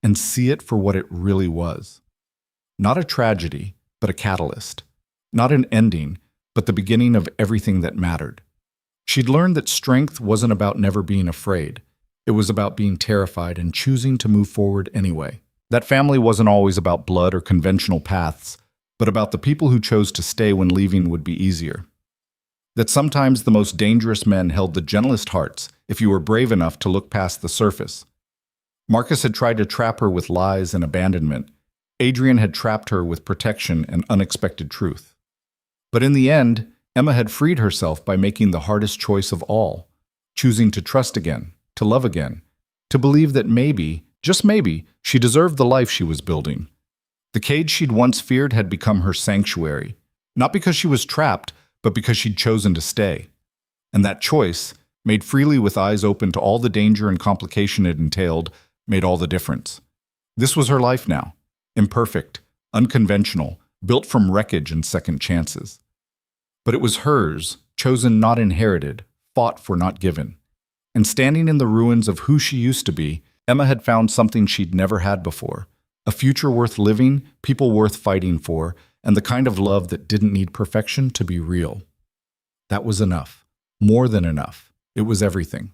and see it for what it really was. Not a tragedy, but a catalyst. Not an ending, but the beginning of everything that mattered. She'd learned that strength wasn't about never being afraid. It was about being terrified and choosing to move forward anyway. That family wasn't always about blood or conventional paths, but about the people who chose to stay when leaving would be easier. That sometimes the most dangerous men held the gentlest hearts if you were brave enough to look past the surface. Marcus had tried to trap her with lies and abandonment. Adrian had trapped her with protection and unexpected truth. But in the end, Emma had freed herself by making the hardest choice of all, choosing to trust again, to love again, to believe that maybe, just maybe, she deserved the life she was building. The cage she'd once feared had become her sanctuary, not because she was trapped, but because she'd chosen to stay. And that choice, made freely with eyes open to all the danger and complication it entailed, made all the difference. This was her life now, imperfect, unconventional, built from wreckage and second chances. But it was hers, chosen not inherited, fought for, not given. And standing in the ruins of who she used to be, Emma had found something she'd never had before. A future worth living, people worth fighting for, and the kind of love that didn't need perfection to be real. That was enough. More than enough. It was everything.